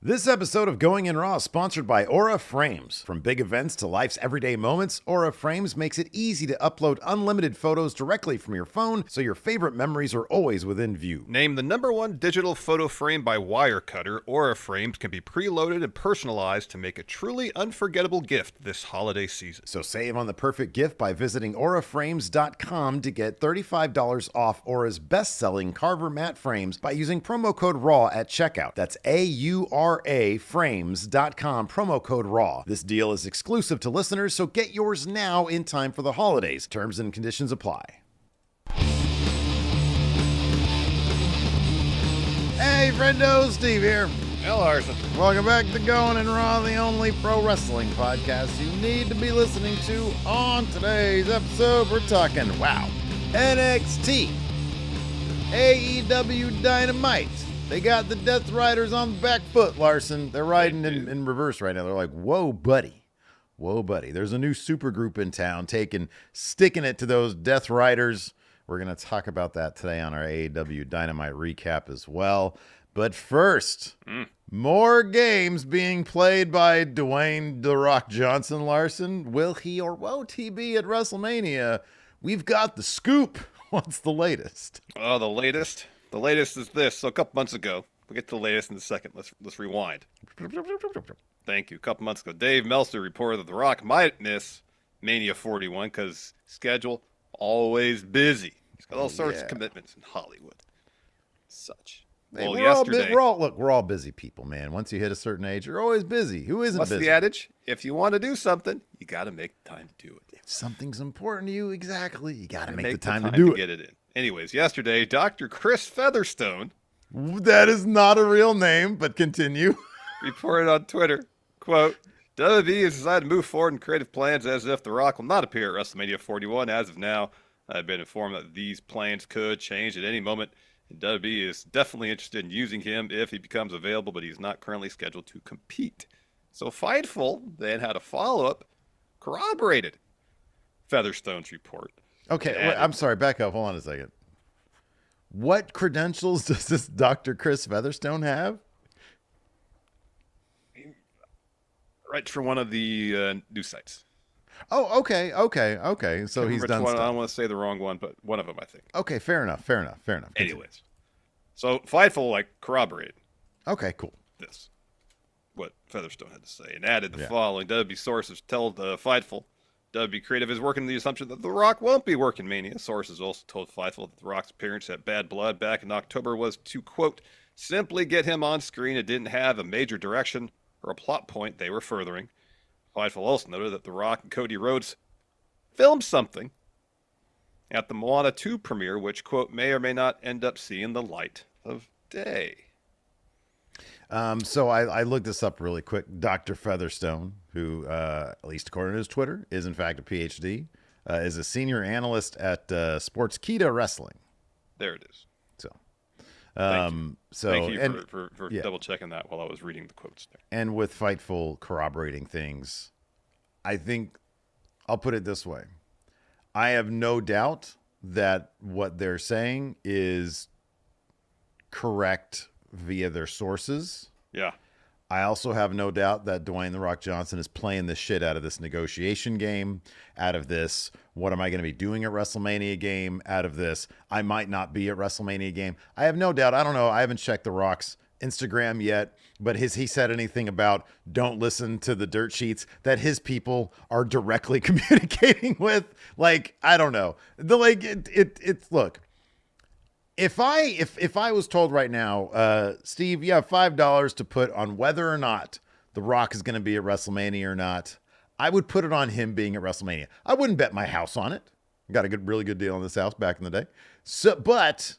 This episode of Going in Raw is sponsored by Aura Frames. From big events to life's everyday moments, Aura Frames makes it easy to upload unlimited photos directly from your phone so your favorite memories are always within view. Named the #1 digital photo frame by Wirecutter, Aura Frames can be preloaded and personalized to make a truly unforgettable gift this holiday season. So save on the perfect gift by visiting auraframes.com to get $35 off Aura's best-selling Carver matte frames by using promo code RAW at checkout. That's AURAFrames.com, promo code RAW. This deal is exclusive to listeners, so get yours now in time for the holidays. Terms and conditions apply. Hey, Friendo, Steve here. Hey, Larson. Welcome back to Going in Raw, the only pro wrestling podcast you need to be listening to. On today's episode, we're talking, NXT, AEW Dynamite. They got the Death Riders on the back foot, Larson. They're riding in reverse right now. They're like, whoa, buddy. Whoa, buddy. There's a new supergroup in town sticking it to those Death Riders. We're going to talk about that today on our AEW Dynamite recap as well. But first, more games being played by Dwayne "The Rock" Johnson, Larson. Will he or won't he be at WrestleMania? We've got the scoop. What's the latest? Oh, the latest? The latest is this. So a couple months ago, we'll get to the latest in a second. Let's rewind. Thank you. A couple months ago, Dave Meltzer reported that The Rock might miss Mania 41 because schedule always busy. He's got all sorts of commitments in Hollywood. Such. Hey, Well, we're all busy people, man. Once you hit a certain age, you're always busy. Who isn't busy? What's the adage? If you want to do something, you got to make time to do it. If something's important to you, exactly, you got to make the time time to do it. Get it in. Anyways, yesterday, Dr. Chris Featherstone. That is not a real name, but continue. Reported on Twitter, quote, WWE has decided to move forward in creative plans as if The Rock will not appear at WrestleMania 41. As of now, I've been informed that these plans could change at any moment. And WWE is definitely interested in using him if he becomes available, but he's not currently scheduled to compete. So Fightful then had a follow-up corroborated Featherstone's report. Okay, wait, I'm sorry, back up. Hold on a second. What credentials does this Dr. Chris Featherstone have? Right for one of the news sites. Oh, okay. So he's done stuff. I don't want to say the wrong one, but one of them, I think. Okay, fair enough. Anyways, so Fightful corroborated. Okay, cool. This, what Featherstone had to say, and added the following. WWE sources tell Fightful WWE Creative is working on the assumption that The Rock won't be working Mania. Sources also told Fightful that The Rock's appearance at Bad Blood back in October was to, quote, simply get him on screen. It didn't have a major direction or a plot point they were furthering. Fightful also noted that The Rock and Cody Rhodes filmed something at the Moana 2 premiere, which, quote, may or may not end up seeing the light of day. So I looked this up really quick. Dr. Featherstone, who, at least according to his Twitter, is in fact a PhD, is a senior analyst at Sportskeeda Wrestling. There it is. So, thank you for double checking that while I was reading the quotes there. And with Fightful corroborating things, I think I'll put it this way. I have no doubt that what they're saying is correct via their sources. Yeah. I also have no doubt that Dwayne "The Rock" Johnson is playing the shit out of this negotiation game, out of this, what am I going to be doing at WrestleMania game, out of this, I might not be at WrestleMania game. I have no doubt. I don't know. I haven't checked The Rock's Instagram yet, but has he said anything about don't listen to the dirt sheets that his people are directly communicating with? Like, I don't know. It's look. If I was told right now, Steve, you have $5 to put on whether or not The Rock is going to be at WrestleMania or not, I would put it on him being at WrestleMania. I wouldn't bet my house on it. Got a really good deal on this house back in the day. So, but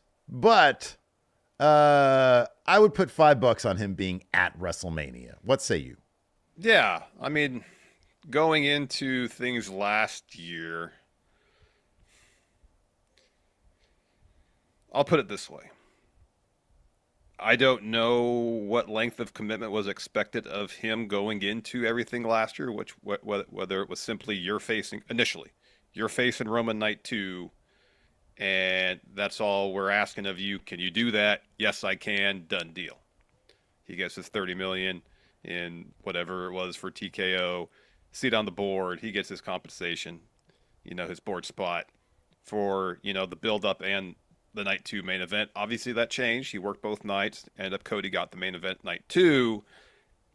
I would put $5 on him being at WrestleMania. What say you? Yeah, I mean, going into things last year, I'll put it this way. I don't know what length of commitment was expected of him going into everything last year, whether it was simply you're facing Roman Night 2, and that's all we're asking of you. Can you do that? Yes, I can. Done deal. He gets his 30 million in whatever it was for TKO, seat on the board. He gets his compensation, his board spot for, the build up and the night 2 main event. Obviously that changed. He worked both nights. Ended up Cody got the main event night 2.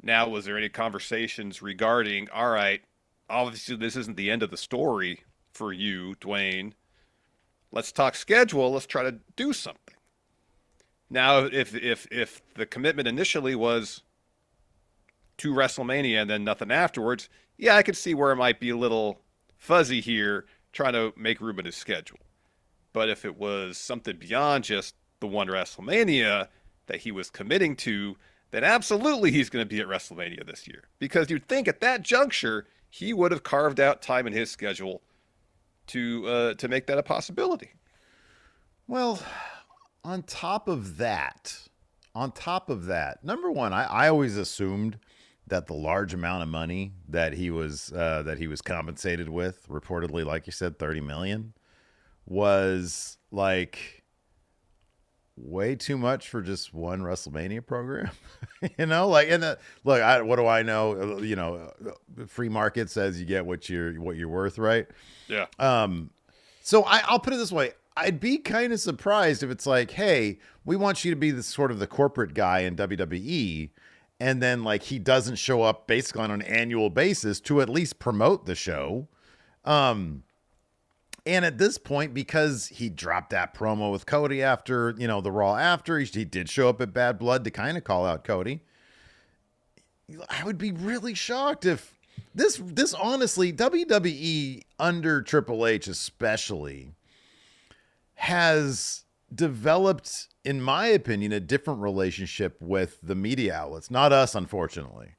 Now, was there any conversations regarding, all right, obviously this isn't the end of the story for you, Dwayne. Let's talk schedule. Let's try to do something. Now, if the commitment initially was to WrestleMania and then nothing afterwards, yeah, I could see where it might be a little fuzzy here, trying to make room in his schedule. But if it was something beyond just the one WrestleMania that he was committing to, then absolutely he's going to be at WrestleMania this year. Because you'd think at that juncture, he would have carved out time in his schedule to make that a possibility. Well, on top of that, number one, I always assumed that the large amount of money that he was compensated with, reportedly, like you said, 30 million, was like way too much for just one WrestleMania program. What do I know? Free market says you get what you're worth, right? Yeah. So I'll put it this way. I'd be kind of surprised if it's like, hey, we want you to be the sort of the corporate guy in WWE, and then like he doesn't show up basically on an annual basis to at least promote the show. And at this point, because he dropped that promo with Cody after, the Raw after, he did show up at Bad Blood to kind of call out Cody. I would be really shocked if this honestly, WWE under Triple H especially has developed, in my opinion, a different relationship with the media outlets. Not us, unfortunately,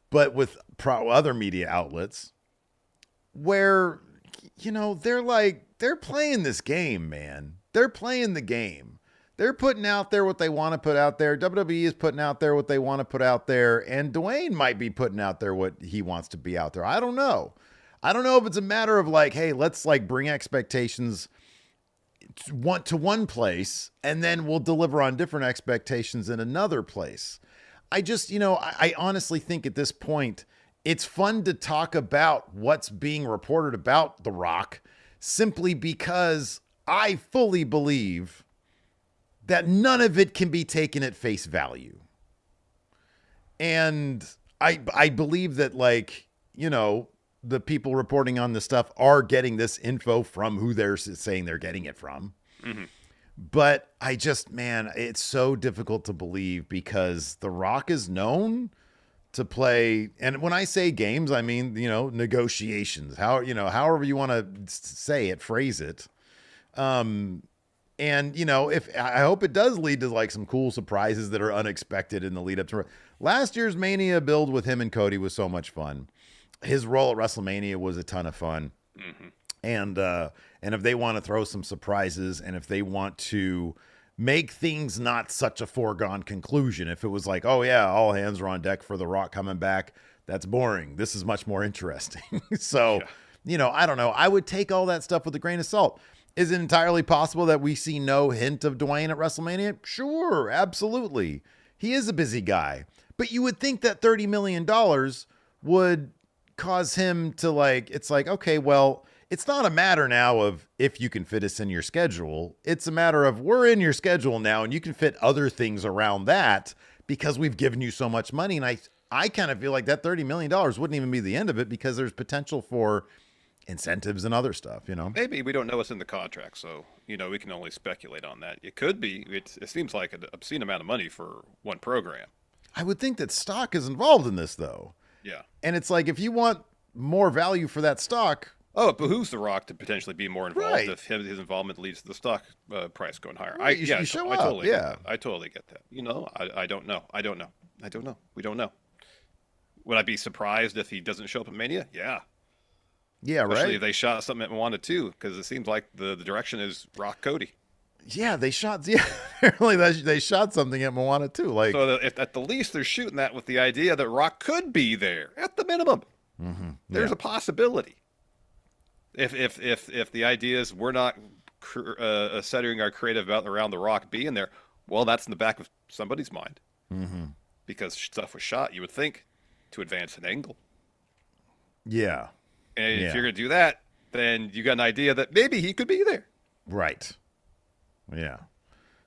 but with other media outlets where, they're playing this game, man. They're playing the game. They're putting out there what they want to put out there. WWE is putting out there what they want to put out there. And Dwayne might be putting out there what he wants to be out there. I don't know. I don't know if it's a matter of like, hey, let's like bring expectations to one place and then we'll deliver on different expectations in another place. I honestly think at this point, it's fun to talk about what's being reported about The Rock simply because I fully believe that none of it can be taken at face value. And I believe that the people reporting on this stuff are getting this info from who they're saying they're getting it from. Mm-hmm. But it's so difficult to believe because The Rock is known to play. And when I say games, I mean, negotiations, however you want to say it, phrase it. And if I hope it does lead to like some cool surprises that are unexpected in the lead up to last year's Mania build with him and Cody was so much fun. His role at WrestleMania was a ton of fun. Mm-hmm. And if they want to throw some surprises and if they want to make things not such a foregone conclusion, if it was like, oh yeah, all hands are on deck for The Rock coming back, that's boring. This is much more interesting. So, I don't know. I would take all that stuff with a grain of salt. Is it entirely possible that we see no hint of Dwayne at WrestleMania? Sure, absolutely. He is a busy guy. But you would think that $30 million would cause him to it's like, okay, well, it's not a matter now of if you can fit us in your schedule. It's a matter of we're in your schedule now and you can fit other things around that because we've given you so much money. And I kind of feel like that $30 million wouldn't even be the end of it because there's potential for incentives and other stuff, Maybe we don't know what's in the contract, so we can only speculate on that. It could be. It seems like an obscene amount of money for one program. I would think that stock is involved in this, though. Yeah, and it's like if you want more value for that stock, it behooves The Rock to potentially be more involved right. If his involvement leads to the stock price going higher. Right, you show up. Totally yeah, I totally get that. I don't know. We don't know. Would I be surprised if he doesn't show up at Mania? Yeah. Yeah, especially right. if they shot something at Mania too, because it seems like the direction is Rock Cody. Yeah, they shot. Yeah, apparently they shot something at Moana too. Like, so if at the least they're shooting that with the idea that Rock could be there at the minimum. Mm-hmm. There's a possibility. If the idea is we're not centering our creative about around the Rock being there, well, that's in the back of somebody's mind. because stuff was shot, you would think, to advance an angle. Yeah. And if you're going to do that, then you got an idea that maybe he could be there. Right. Yeah.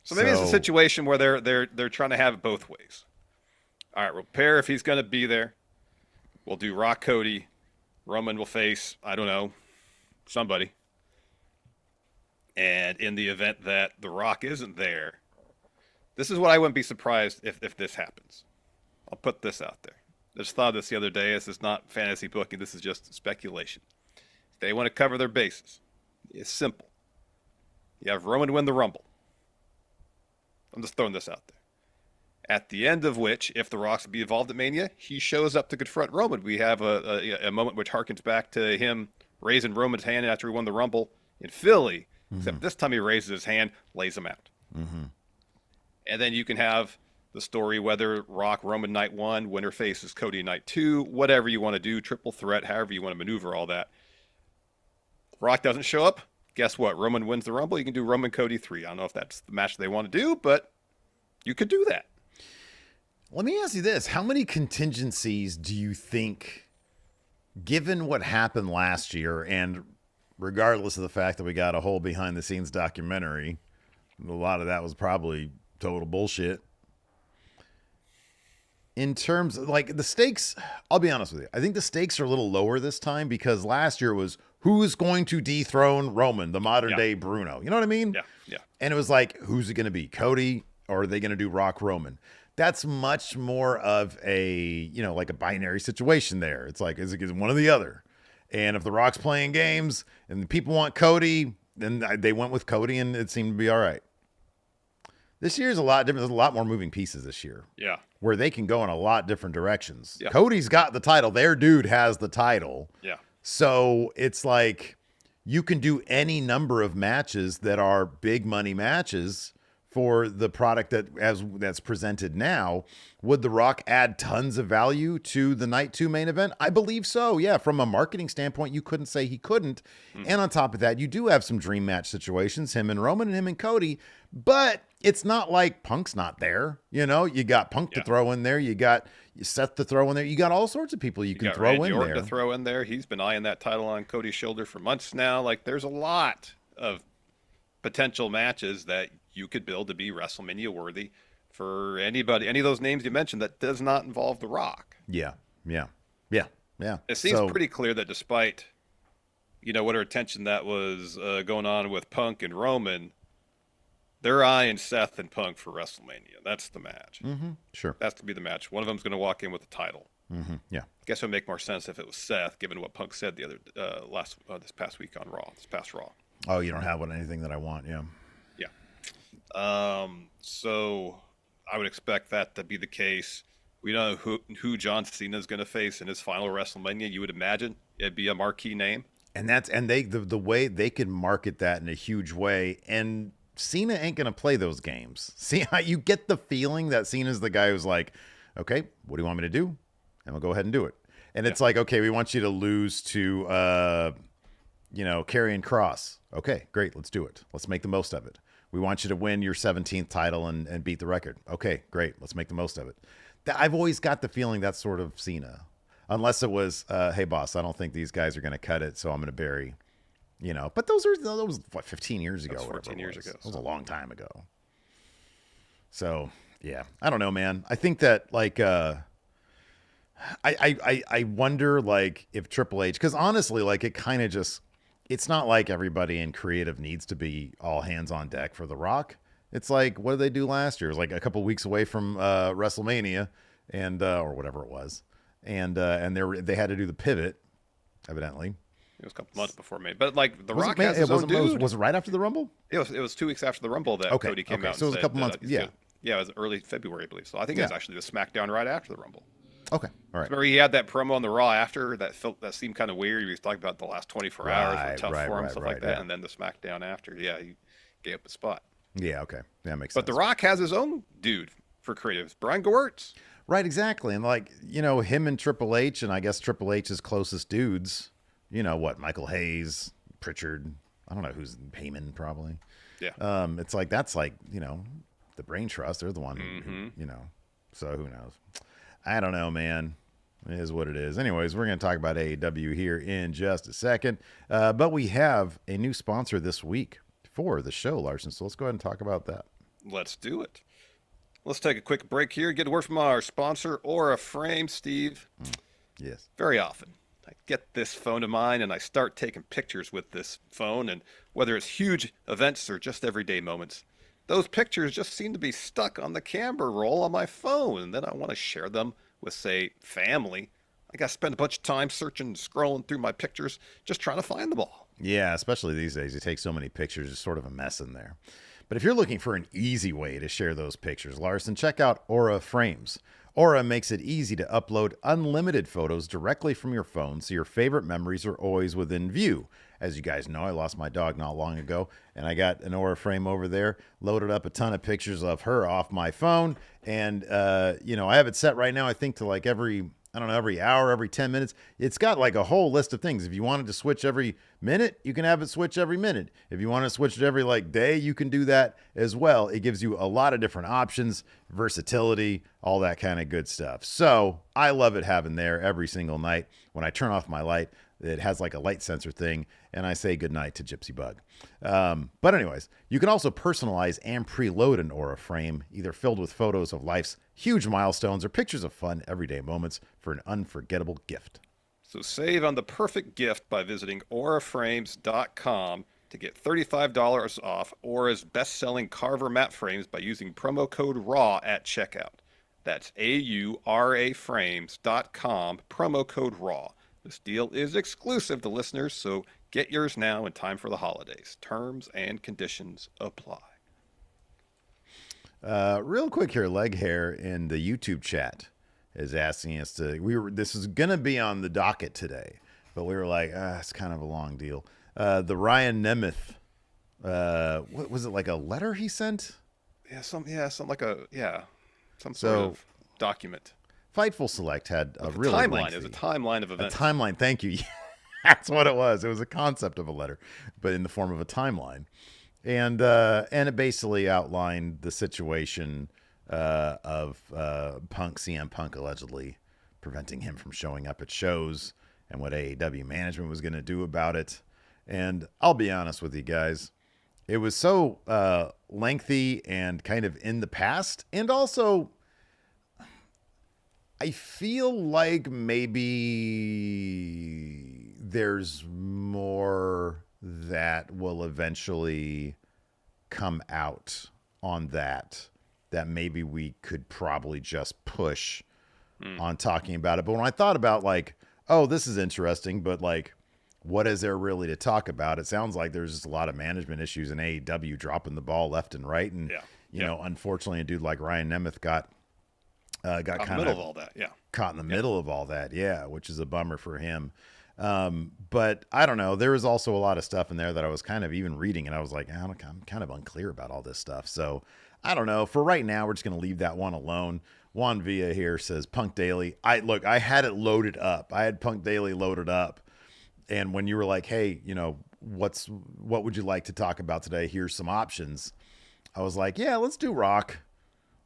So maybe it's a situation where they're trying to have it both ways. All right, we'll pair if he's going to be there. We'll do Rock Cody. Roman will face, I don't know, somebody. And in the event that The Rock isn't there, this is what I wouldn't be surprised if this happens. I'll put this out there. I just thought of this the other day. This is not fantasy booking. This is just speculation. If they want to cover their bases, it's simple. You have Roman win the Rumble. I'm just throwing this out there. At the end of which, if The Rock's to be involved at Mania, he shows up to confront Roman. We have a moment which harkens back to him raising Roman's hand after he won the Rumble in Philly, except this time he raises his hand, lays him out. And then you can have the story whether Rock, Roman night 1, winner faces Cody night 2, whatever you want to do, triple threat, however you want to maneuver all that. Rock doesn't show up. Guess what? Roman wins the Rumble. You can do Roman Cody 3. I don't know if that's the match they want to do, but you could do that. Let me ask you this. How many contingencies do you think, given what happened last year, and regardless of the fact that we got a whole behind-the-scenes documentary, a lot of that was probably total bullshit. In terms of, like, the stakes, I'll be honest with you. I think the stakes are a little lower this time because last year was who's going to dethrone Roman, the modern-day Bruno. You know what I mean? Yeah. And it was like, who's it going to be, Cody, or are they going to do Rock Roman? That's much more of a, like a binary situation there. It's like, is it one or the other? And if The Rock's playing games and the people want Cody, then they went with Cody and it seemed to be all right. This year's a lot different. There's a lot more moving pieces this year. Yeah. Where they can go in a lot different directions. Yeah. Cody's got the title. Their dude has the title. Yeah. So it's like you can do any number of matches that are big money matches for the product that's presented now. Would The Rock add tons of value to the night 2 main event? I believe so. Yeah. From a marketing standpoint, you couldn't say he couldn't. And on top of that, you do have some dream match situations, him and Roman and him and Cody, but it's not like Punk's not there. You got Punk to throw in there. You got Seth to throw in there. You got all sorts of people you can throw Randy in Orton there. To throw in there. He's been eyeing that title on Cody's shoulder for months now. Like, there's a lot of potential matches that you could build to be WrestleMania worthy for anybody, any of those names you mentioned that does not involve The Rock. Yeah. It seems pretty clear that despite, whatever attention that was going on with Punk and Roman, they're eyeing Seth and Punk for WrestleMania. That's the match. Sure. That's to be the match. One of them's going to walk in with the title. Yeah. I guess it would make more sense if it was Seth, given what Punk said this past week on Raw, this past Raw. Oh, you don't have anything that I want. Yeah. So I would expect that to be the case. We know who John Cena is going to face in his final WrestleMania. You would imagine it'd be a marquee name. And the way they can market that in a huge way, and Cena ain't going to play those games. See how you get the feeling that Cena's the guy who's like, okay, what do you want me to do? And we'll go ahead and do it. And it's like, okay, we want you to lose to, Karrion Kross. Okay, great. Let's do it. Let's make the most of it. We want you to win your 17th title and beat the record. Okay, great. Let's make the most of it. I've always got the feeling that's sort of Cena. Unless it was, hey, boss, I don't think these guys are going to cut it, so I'm going to bury, But those was, 15 years ago? 14 years ago. That was a long time ago. So, yeah. I don't know, man. I think that, like, I wonder, like, if Triple H, because honestly, like, it kind of just, it's not like everybody in creative needs to be all hands on deck for The Rock. It's like, what did they do last year? It was like a couple weeks away from WrestleMania and or whatever it was. And they had to do the pivot, evidently. It was a couple months before me. But, like, The Rock has his own dude. Was it right after the Rumble? It was 2 weeks after the Rumble that Cody came out. So it was a couple months. Yeah. Yeah, it was early February, I believe. So I think it was actually the SmackDown right after the Rumble. Okay, all right. Remember he had that promo on the Raw after that seemed kind of weird. He was talking about the last 24 hours were tough for him, stuff like that, and then the SmackDown after. Yeah, he gave up a spot. Yeah, okay, that makes sense. But The Rock has his own dude for creatives, Brian Gewirtz. Right, exactly, and like him and Triple H, and I guess Triple H's closest dudes. Michael Hayes, Pritchard. I don't know who's Heyman probably. Yeah. It's like that's like the Brain Trust. They're the one. So who knows? I don't know, man. It is what it is. Anyways, we're going to talk about AEW here in just a second. But we have a new sponsor this week for the show, Larson. So let's go ahead and talk about that. Let's do it. Let's take a quick break here. Get a word from our sponsor, Aura Frame, Steve. Yes. Very often, I get this phone of mine and I start taking pictures with this phone. And whether it's huge events or just everyday moments, those pictures just seem to be stuck on the camera roll on my phone. And then I want to share them with, say, family. I got to spend a bunch of time searching, scrolling through my pictures, just trying to find them all. Yeah, especially these days. You take so many pictures, it's sort of a mess in there. But if you're looking for an easy way to share those pictures, Larson, check out Aura Frames. Aura makes it easy to upload unlimited photos directly from your phone so your favorite memories are always within view. As you guys know, I lost my dog not long ago, and I got an Aura frame over there, loaded up a ton of pictures of her off my phone, and, I have it set right now, I think, to like every hour, every 10 minutes. It's got like a whole list of things. If you wanted to switch every minute, you can have it switch every minute. If you want to switch it every day, you can do that as well. It gives you a lot of different options, versatility, all that kind of good stuff. So I love it having there every single night. When I turn off my light, it has like a light sensor thing, and I say goodnight to Gypsy Bug. But anyways, you can also personalize and preload an Aura frame, either filled with photos of life's huge milestones or pictures of fun everyday moments for an unforgettable gift. So save on the perfect gift by visiting auraframes.com to get $35 off Aura's best-selling Carver mat frames by using promo code RAW at checkout. That's auraframes.com, promo code RAW. This deal is exclusive to listeners, so get yours now in time for the holidays. Terms and conditions apply. Real quick here, Leg Hair in the YouTube chat is asking us this is going to be on the docket today, but we were like, it's kind of a long deal. The Ryan Nemeth, what was it, like a letter he sent? Some sort of document. Fightful Select had a really timeline. lengthy, It was a timeline of events. A timeline, thank you. That's what it was. It was a concept of a letter, but in the form of a timeline. And it basically outlined the situation of CM Punk allegedly preventing him from showing up at shows and what AEW management was going to do about it. And I'll be honest with you guys, it was so lengthy and kind of in the past, and also I feel like maybe there's more that will eventually come out on that maybe we could probably just push on talking about it. But when I thought about like, oh, this is interesting, but like, what is there really to talk about? It sounds like there's just a lot of management issues in AEW dropping the ball left and right. And, unfortunately, a dude like Ryan Nemeth got kind of middle of all that. Yeah. Caught in the middle of all that. Yeah. Which is a bummer for him. But I don't know. There was also a lot of stuff in there that I was kind of even reading, and I was like, I'm kind of unclear about all this stuff. So I don't know. For right now, we're just going to leave that one alone. Juan Villa here says Punk Daily. I had it loaded up. I had Punk Daily loaded up. And when you were like, hey, what would you like to talk about today? Here's some options. I was like, yeah, let's do Rock.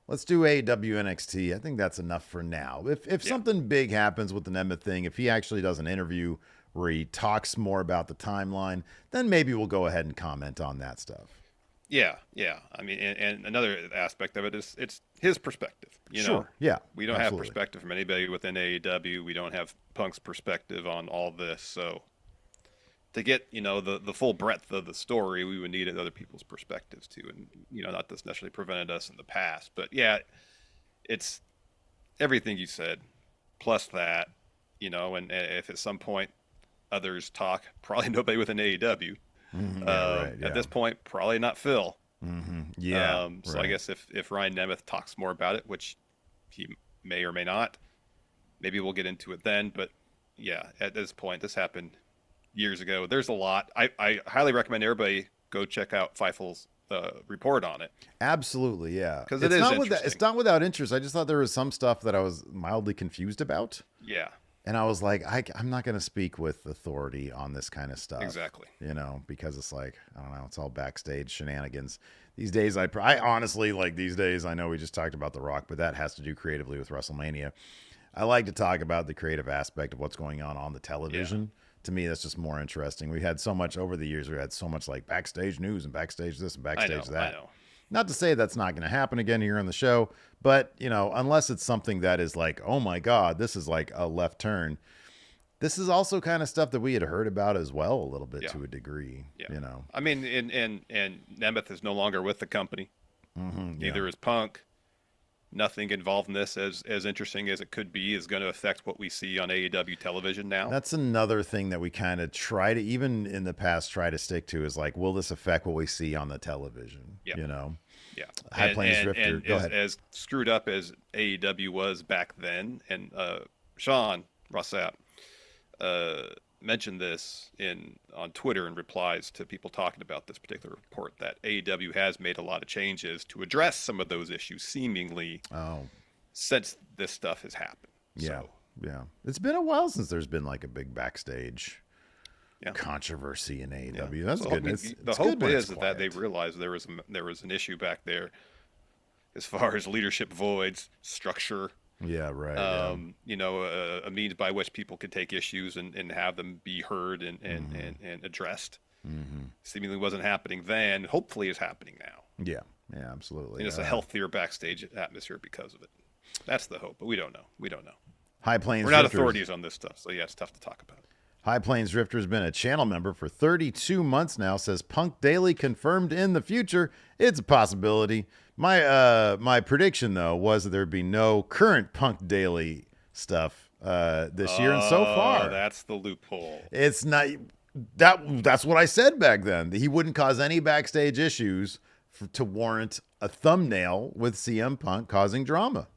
Let's do AEW NXT. I think that's enough for now. If something big happens with the Nemeth thing, if he actually does an interview where he talks more about the timeline, then maybe we'll go ahead and comment on that stuff. Yeah. I mean, and another aspect of it is it's his perspective. Sure. Yeah. We don't have perspective from anybody within AEW. We don't have Punk's perspective on all this. So to get, the full breadth of the story, we would need other people's perspectives too. And, not that's necessarily prevented us in the past. But yeah, it's everything you said, plus that, and if at some point others talk, probably nobody within AEW. At this point, probably not Phil. Mm-hmm. Yeah. So I guess if Ryan Nemeth talks more about it, which he may or may not, maybe we'll get into it then. But yeah, at this point, this happened years ago. There's a lot. I highly recommend everybody go check out Feifel's report on it. Absolutely, yeah. Because it's not it's not without interest. I just thought there was some stuff that I was mildly confused about. Yeah. And I was like, I'm not going to speak with authority on this kind of stuff. Exactly. You know, because it's like, I don't know, it's all backstage shenanigans. These days, I honestly, like these days, I know we just talked about The Rock, but that has to do creatively with WrestleMania. I like to talk about the creative aspect of what's going on the television. Yeah. To me, that's just more interesting. We had so much over the years. We had so much like backstage news and backstage this and backstage that. I know. Not to say that's not going to happen again here on the show, but, you know, unless it's something that is like, oh my God, this is like a left turn. This is also kind of stuff that we had heard about as well a little bit to a degree, you know. I mean, and Nemeth is no longer with the company. Neither is Punk. Nothing involved in this, as interesting as it could be, is going to affect what we see on AEW television now. That's another thing that we kind of try to, even in the past, try to stick to is like, will this affect what we see on the television? You know? Yeah. High Plains Drifter. Go ahead. As screwed up as AEW was back then, and Sean Rossap mentioned this on Twitter in replies to people talking about this particular report, that AEW has made a lot of changes to address some of those issues seemingly since this stuff has happened. Yeah. It's been a while since there's been like a big backstage controversy in AEW. That's good. I mean, the hope is that they realized there was an issue back there as far as leadership voids, structure. Yeah, right. You know, a means by which people could take issues and have them be heard and addressed. Seemingly wasn't happening then. Hopefully is happening now. Yeah, absolutely. And it's a healthier backstage atmosphere because of it. That's the hope, but we don't know. High Plains We're not authorities on this stuff, so yeah, it's tough to talk about. High Plains Drifter has been a channel member for 32 months now, says Punk Daily confirmed in the future. It's a possibility. My prediction, though, was that there'd be no current Punk Daily stuff this year, and so far. That's the loophole. It's not that's what I said back then. He wouldn't cause any backstage issues to warrant a thumbnail with CM Punk causing drama.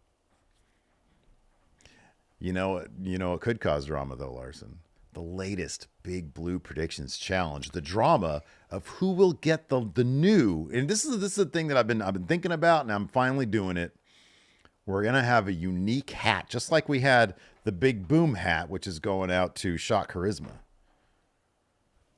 You know, it could cause drama, though, Larson. The latest Big Blue Predictions Challenge, the drama of who will get the new, and this is the thing that I've been thinking about, and I'm finally doing it. We're gonna have a unique hat, just like we had the Big Boom hat, which is going out to Shock Charisma.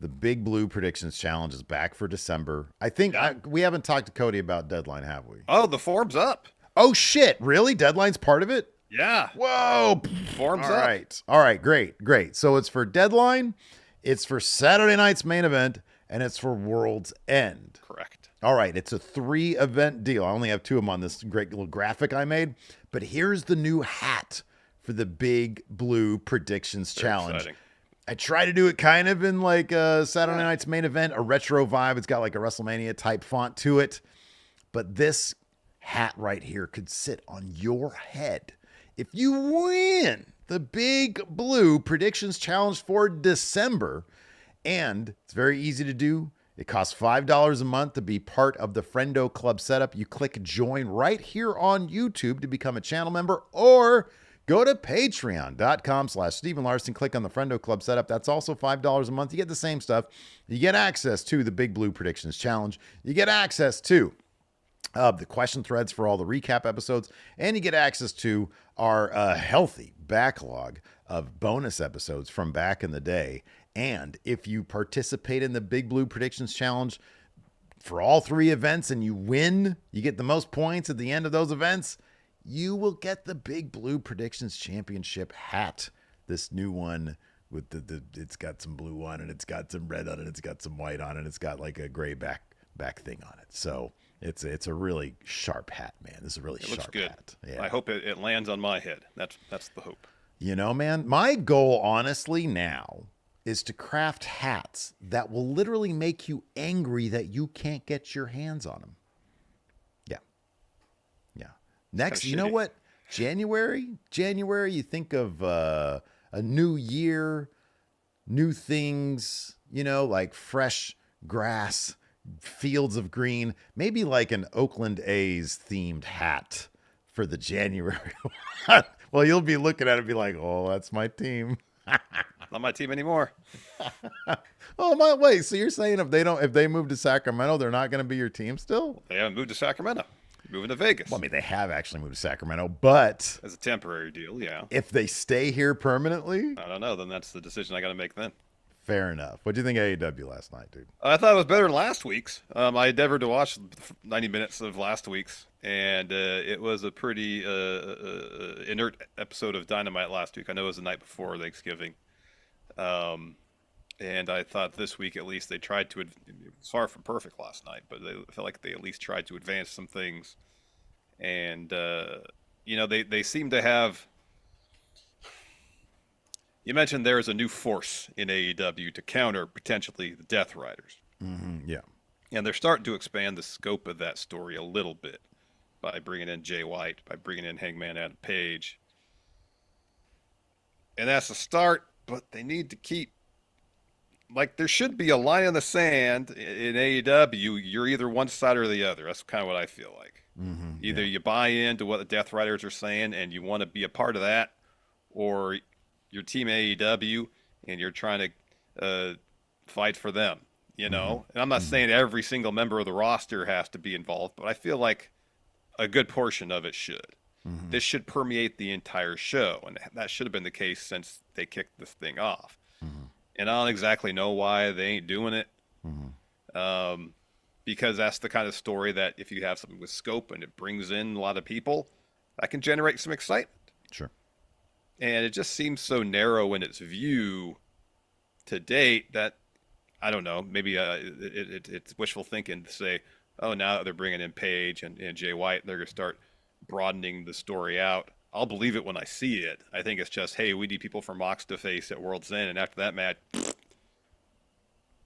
The Big Blue Predictions Challenge is back for December. I think we haven't talked to Cody about Deadline, have we? Oh, the form's up. Oh shit! Really? Deadline's part of it? Yeah. Whoa. Forms up. All right. Great. So it's for Deadline, it's for Saturday night's main event, and it's for World's End. Correct. All right. It's a 3-event deal. I only have 2 of them on this great little graphic I made. But here's the new hat for the Big Blue Predictions Challenge. Exciting. I try to do it kind of in like a Saturday night's main event, a retro vibe. It's got like a WrestleMania type font to it. But this hat right here could sit on your head if you win the Big Blue Predictions Challenge for December. And it's very easy to do. It costs $5 a month to be part of the Friendo Club setup. You click join right here on YouTube to become a channel member, or go to patreon.com/Stephen Larson. Click on the Friendo Club setup. That's also $5 a month. You get the same stuff. You get access to the Big Blue Predictions Challenge. You get access to the question threads for all the recap episodes, and you get access to our healthy backlog of bonus episodes from back in the day. And if you participate in the Big Blue Predictions Challenge for all 3 events and you win, you get the most points at the end of those events, you will get the Big Blue Predictions Championship hat. This new one with it's got some blue on it, it's got some red on it, it's got some white on it, it's got like a gray back thing on it. So it's a really sharp hat, man. This is a really sharp looks good. hat. Yeah. I hope it lands on my head. That's the hope. You know, man, my goal honestly now is to craft hats that will literally make you angry that you can't get your hands on them. Yeah. Next, you know what? January, you think of a new year, new things, you know, like fresh grass, fields of green, maybe like an Oakland A's themed hat for the January. Well, you'll be looking at it and be like, oh, that's my team. Not my team anymore. Oh, my wait. So you're saying if they move to Sacramento, they're not going to be your team still? They haven't moved to Sacramento. moving to Vegas. Well, I mean, they have actually moved to Sacramento, but as a temporary deal, yeah. If they stay here permanently, I don't know. Then that's the decision I got to make then. Fair enough. What do you think of AEW last night, dude? I thought it was better than last week's. I endeavored to watch 90 minutes of last week's, and it was a pretty inert episode of Dynamite last week. I know it was the night before Thanksgiving. And I thought this week at least they tried to, it was far from perfect last night, but they felt like they at least tried to advance some things. And, they seem to have, you mentioned there is a new force in AEW to counter potentially the Death Riders. Mm-hmm, yeah. And they're starting to expand the scope of that story a little bit by bringing in Jay White, by bringing in Hangman Adam Page. And that's a start, but they need to keep, there should be a line in the sand in AEW. You're either one side or the other. That's kind of what I feel like. Mm-hmm, Either you buy into what the Death Riders are saying and you want to be a part of that, or you're Team AEW and you're trying to fight for them, And I'm not saying every single member of the roster has to be involved, but I feel like a good portion of it should. Mm-hmm. This should permeate the entire show, and that should have been the case since they kicked this thing off. Mm-hmm. And I don't exactly know why they ain't doing it, because that's the kind of story that if you have something with scope and it brings in a lot of people, that can generate some excitement. Sure. And it just seems so narrow in its view to date that, I don't know, maybe it's wishful thinking to say, oh, now they're bringing in Paige and Jay White, they're going to start broadening the story out. I'll believe it when I see it. I think it's just, hey, we need people from Mox to face at World's End, and after that match,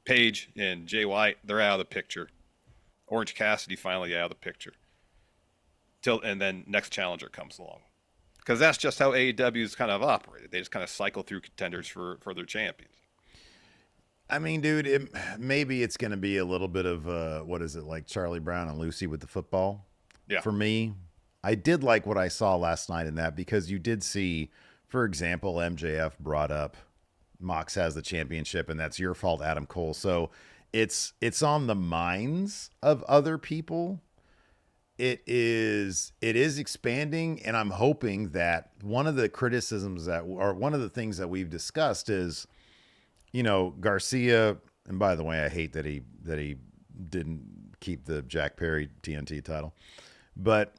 Paige and Jay White, they're out of the picture. Orange Cassidy finally out of the picture. And then next challenger comes along. Because that's just how AEW is kind of operated. They just kind of cycle through contenders for their champions. I mean, dude, maybe it's going to be a little bit of, what is it, like Charlie Brown and Lucy with the football? Yeah. For me, I did like what I saw last night in that, because you did see, for example, MJF brought up Mox has the championship and that's your fault, Adam Cole. So it's on the minds of other people. It is expanding, and I'm hoping that one of the criticisms or one of the things that we've discussed is, Garcia, and by the way, I hate that he didn't keep the Jack Perry TNT title, but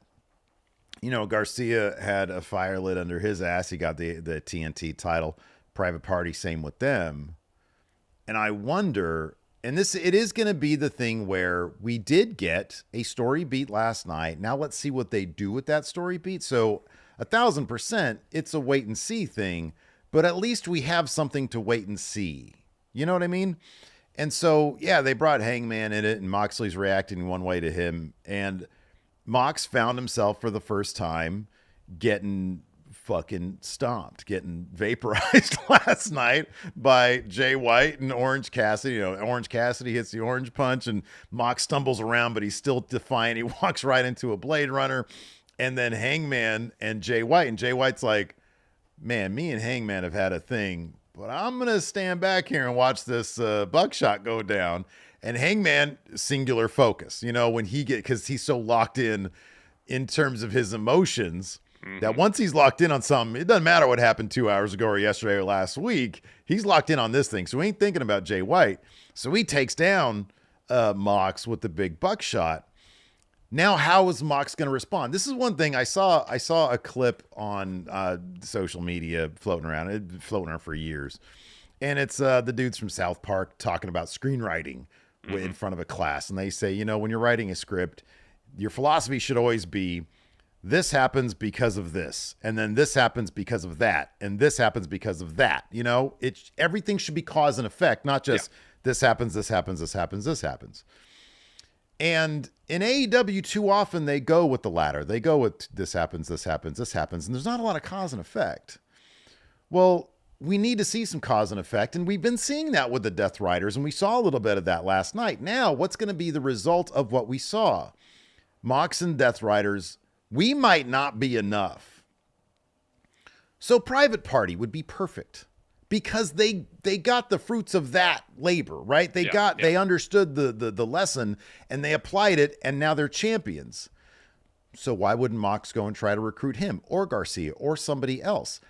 Garcia had a fire lit under his ass. He got the TNT title. Private Party, same with them. And I wonder, and it is going to be the thing where we did get a story beat last night. Now let's see what they do with that story beat. So 1,000%, it's a wait and see thing, but at least we have something to wait and see. You know what I mean? And so, yeah, they brought Hangman in it, and Moxley's reacting one way to him. And Mox found himself for the first time getting fucking stomped, getting vaporized last night by Jay White and Orange Cassidy. Orange Cassidy hits the orange punch, and Mox stumbles around, but he's still defiant. He walks right into a Blade Runner, and then Hangman and Jay White. And Jay White's like, man, me and Hangman have had a thing, but I'm going to stand back here and watch this buckshot go down. And Hangman, singular focus, when because he's so locked in terms of his emotions, that once he's locked in on something, it doesn't matter what happened 2 hours ago or yesterday or last week. He's locked in on this thing. So he ain't thinking about Jay White. So he takes down Mox with the big buckshot. Now, how is Mox going to respond? This is one thing I saw a clip on social media floating around for years. And it's the dudes from South Park talking about screenwriting in front of a class. And they say, when you're writing a script, your philosophy should always be, this happens because of this, and then this happens because of that, and this happens because of that. Everything should be cause and effect, not just this happens, this happens, this happens, this happens. And in AEW, too often they go with the latter. They go with this happens, this happens, this happens, and there's not a lot of cause and effect. Well, we need to see some cause and effect, and we've been seeing that with the Death Riders, and we saw a little bit of that last night. Now, what's going to be the result of what we saw? Mox and Death Riders, we might not be enough. So Private Party would be perfect, because they got the fruits of that labor, right? They understood the lesson, and they applied it, and now they're champions. So why wouldn't Mox go and try to recruit him or Garcia or somebody else?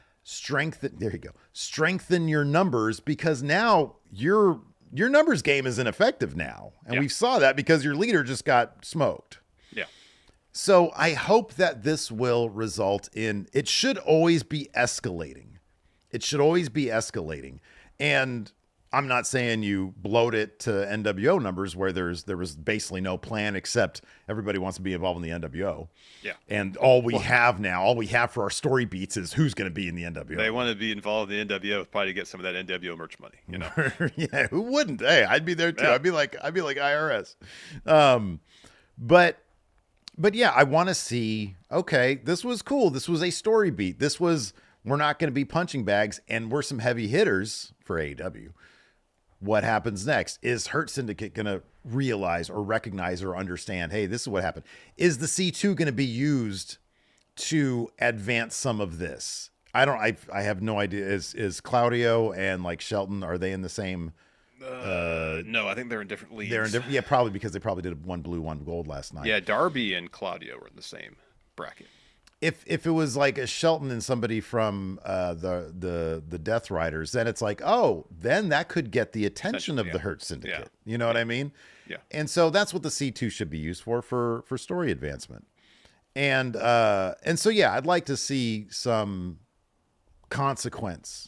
There you go. Strengthen your numbers, because now your numbers game is ineffective now. And we saw that because your leader just got smoked. Yeah. So I hope that this will result in, it should always be escalating. It should always be escalating. And I'm not saying you bloat it to NWO numbers where there was basically no plan except everybody wants to be involved in the NWO. Yeah. And all we have for our story beats is who's going to be in the NWO. They want to be involved in the NWO, probably to get some of that NWO merch money, you know. Yeah, who wouldn't? Hey, I'd be there too. Yeah. I'd be like IRS. But yeah, I want to see, okay, this was cool. This was a story beat. We're not going to be punching bags, and we're some heavy hitters for AEW. What happens next? Is Hurt Syndicate going to realize or recognize or understand, hey, this is what happened? Is the C2 going to be used to advance some of this? I have no idea. Is Claudio and like Shelton, are they in the same? No, I think they're in different leagues. They're in different, yeah, probably because they probably did one blue, one gold last night. Yeah, Darby and Claudio were in the same bracket. If it was like a Shelton and somebody from the Death Riders, then it's like, oh, then that could get the attention of the Hurt Syndicate. Yeah. You know what I mean? Yeah. And so that's what the C2 should be used for story advancement. And so yeah, I'd like to see some consequence.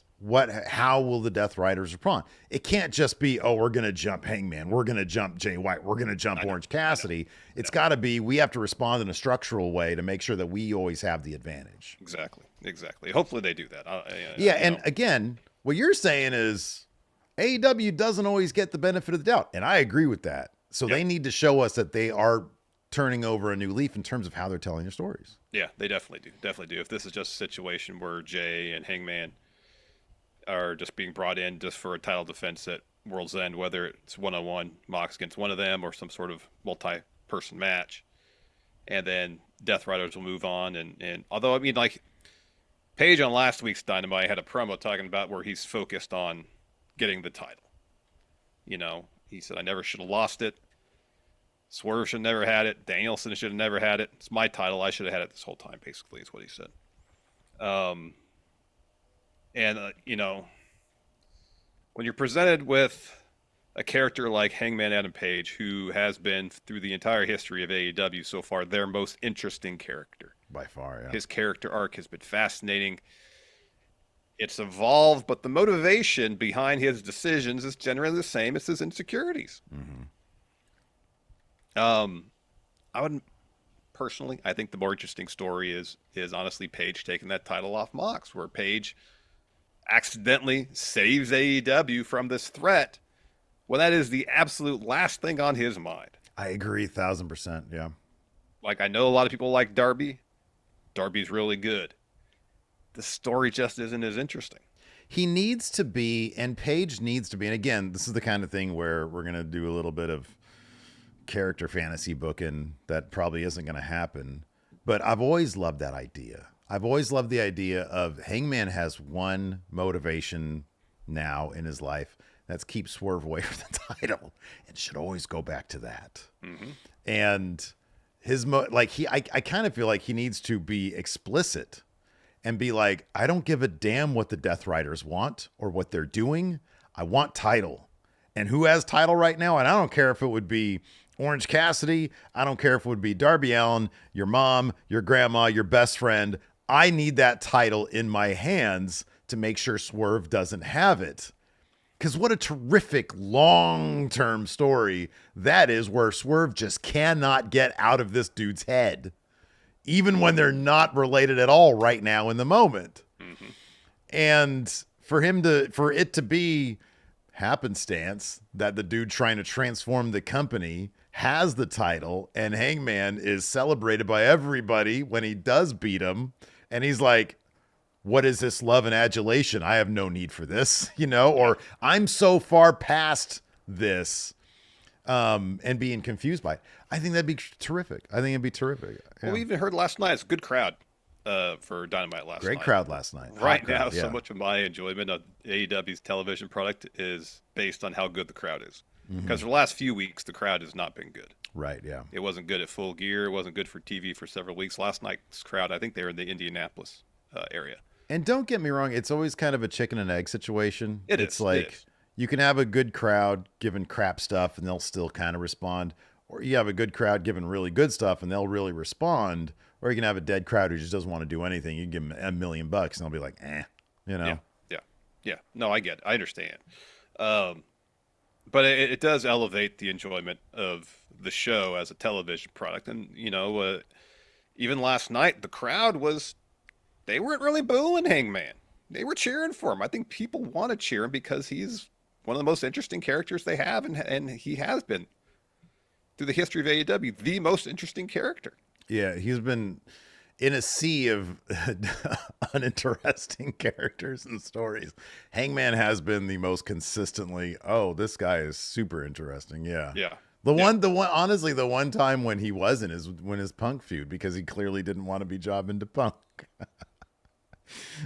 How will the Death Riders respond? It can't just be, oh, we're going to jump Hangman, we're going to jump Jay White, we're going to jump Orange Cassidy. It's got to be, we have to respond in a structural way to make sure that we always have the advantage. Exactly. Hopefully they do that. And again, what you're saying is AEW doesn't always get the benefit of the doubt. And I agree with that. So they need to show us that they are turning over a new leaf in terms of how they're telling their stories. Yeah, they definitely do. If this is just a situation where Jay and Hangman are just being brought in just for a title defense at World's End, whether it's one-on-one, Mox against one of them, or some sort of multi-person match, and then Death Riders will move on. And although, I mean, like, Page on last week's Dynamite had a promo talking about where he's focused on getting the title. You know, he said, I never should have lost it. Swerve should have never had it. Danielson should have never had it. It's my title. I should have had it this whole time, basically, is what he said. You know, when you're presented with a character like Hangman Adam Page, who has been, through the entire history of AEW so far, their most interesting character. By far, yeah. His character arc has been fascinating. It's evolved, but the motivation behind his decisions is generally the same as his insecurities. Mm-hmm. I think the more interesting story is honestly Page taking that title off Mox, where Page accidentally saves AEW from this threat when that is the absolute last thing on his mind. I agree 1,000%. Yeah. Like, I know a lot of people like Darby. Darby's really good. The story just isn't as interesting. He needs to be, and Page needs to be, and again, this is the kind of thing where we're going to do a little bit of character fantasy booking that probably isn't going to happen. But I've always loved that idea. I've always loved the idea of Hangman has one motivation now in his life. That's keep Swerve away from the title. And should always go back to that. Mm-hmm. And his, I kind of feel like he needs to be explicit and be like, I don't give a damn what the Death Riders want or what they're doing. I want title. And who has title right now? And I don't care if it would be Orange Cassidy. I don't care if it would be Darby Allin, your mom, your grandma, your best friend. I need that title in my hands to make sure Swerve doesn't have it. Because what a terrific long-term story that is, where Swerve just cannot get out of this dude's head, even when they're not related at all right now in the moment. Mm-hmm. And for it to be happenstance that the dude trying to transform the company has the title, and Hangman is celebrated by everybody when he does beat him, and he's like, what is this love and adulation? I have no need for this, or I'm so far past this, and being confused by it. I think that'd be terrific. Yeah. Well, we even heard last night, it's a good crowd for Dynamite last night. Great crowd last night. Right now, so much of my enjoyment of AEW's television product is based on how good the crowd is. Because for the last few weeks, the crowd has not been good. Right, yeah. It wasn't good at Full Gear. It wasn't good for TV for several weeks. Last night's crowd, I think they were in the Indianapolis area. And don't get me wrong, it's always kind of a chicken and egg situation. It's is. like you can have a good crowd giving crap stuff and they'll still kind of respond. Or you have a good crowd giving really good stuff and they'll really respond. Or you can have a dead crowd who just doesn't want to do anything. You give them $1 million and they'll be like, you know? Yeah. No, I get it. I understand. But it does elevate the enjoyment of the show as a television product. And, even last night, the crowd they weren't really booing Hangman. They were cheering for him. I think people want to cheer him because he's one of the most interesting characters they have. And he has been, through the history of AEW, the most interesting character. Yeah, he's been in a sea of uninteresting characters and stories. Hangman has been the most consistently, this guy is super interesting. Yeah. Yeah. Honestly, the one time when he wasn't is when his Punk feud, because he clearly didn't want to be jobbing to Punk.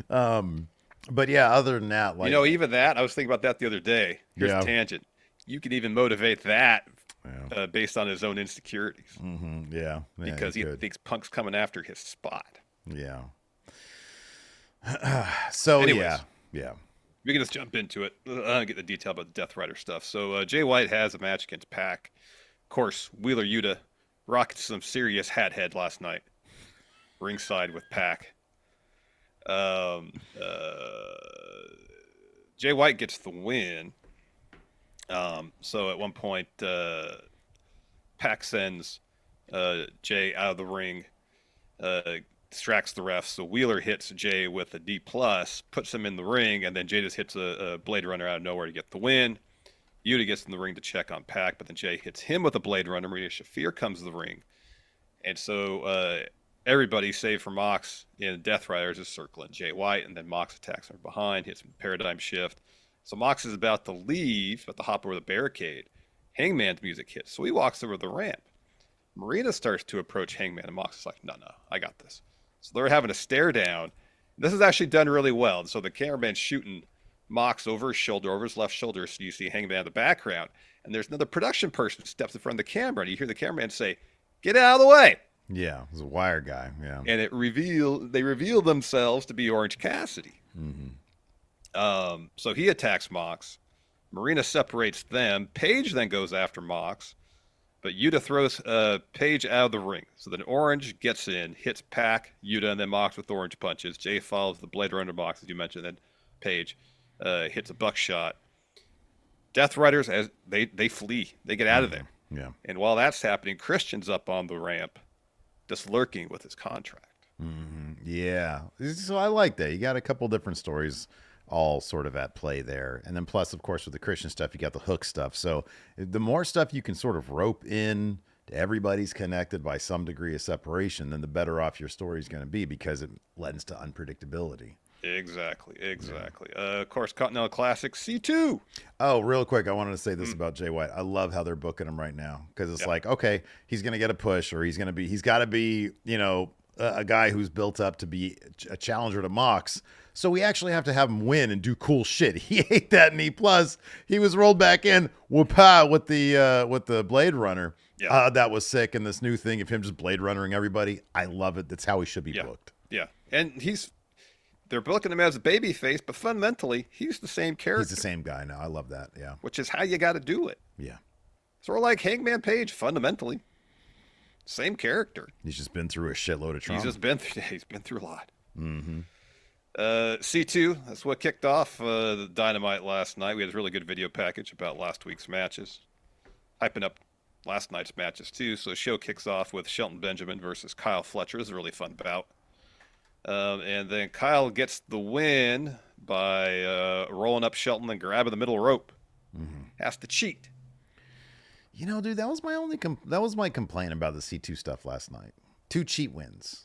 But yeah, other than that, like, even that, I was thinking about that the other day. Here's a tangent. You can even motivate that based on his own insecurities. Mm-hmm. Yeah. Because he thinks Punk's coming after his spot. Yeah. So, anyways, yeah. We can just jump into it. I don't get the detail about the Death Rider stuff. So Jay White has a match against Pac. Of course, Wheeler Yuta rocked some serious hat head last night. Ringside with Pac. Jay White gets the win. So at one point, Pac sends Jay out of the ring, distracts the refs. So Wheeler hits Jay with a D+, puts him in the ring, and then Jay just hits a Blade Runner out of nowhere to get the win. Yuta gets in the ring to check on Pac, but then Jay hits him with a Blade Runner. Maria Shafir comes to the ring. And so everybody, save for Mox in Death Riders, is circling Jay White, and then Mox attacks from behind, hits him with a paradigm shift. So Mox is about to leave, about to hop over the barricade. Hangman's music hits, so he walks over the ramp. Marina starts to approach Hangman, and Mox is like, no, I got this. So they're having a stare down. This is actually done really well. So the cameraman's shooting Mox over his shoulder, over his left shoulder, so you see Hangman in the background. And there's another production person who steps in front of the camera, and you hear the cameraman say, get out of the way. Yeah, it was a wire guy, yeah. And they reveal themselves to be Orange Cassidy. Mm-hmm. So he attacks Mox. Marina separates them. Paige then goes after Mox. But Yuta throws Paige out of the ring. So then Orange gets in, hits Pac, Yuta, and then Mox with orange punches. Jay follows the Blade Runner Mox, as you mentioned. Then Paige hits a buckshot. Death Riders, as they flee. They get out of there. Yeah. And while that's happening, Christian's up on the ramp, just lurking with his contract. Mm-hmm. Yeah. So I like that. You got a couple different stories all sort of at play there. And then plus, of course, with the Christian stuff, you got the Hook stuff. So the more stuff you can sort of rope in to everybody's connected by some degree of separation, then the better off your story is going to be, because it lends to unpredictability. Exactly. Yeah. Of course, Continental Classic C2. Oh, real quick, I wanted to say this about Jay White. I love how they're booking him right now, because it's like, okay, he's going to get a push, or he's got to be, a guy who's built up to be a challenger to Mox. So we actually have to have him win and do cool shit. He ate that knee. Plus, he was rolled back in with the Blade Runner. Yeah. That was sick. And this new thing of him just Blade Runnering everybody, I love it. That's how he should be booked. Yeah, and they're booking him as a babyface, but fundamentally, he's the same character. He's the same guy now. I love that. Yeah. Which is how you got to do it. Yeah. Sort of like Hangman Page, fundamentally. Same character. He's just been through a shitload of trauma. He's been through a lot. Mm-hmm. C2, that's what kicked off the Dynamite last night. We had a really good video package about last week's matches, hyping up last night's matches too. So the show kicks off with Shelton Benjamin versus Kyle Fletcher. It's a really fun bout. And then Kyle gets the win by rolling up Shelton and grabbing the middle rope. Mm-hmm. Has to cheat. Dude, that was my complaint about the C2 stuff last night. 2 cheat wins.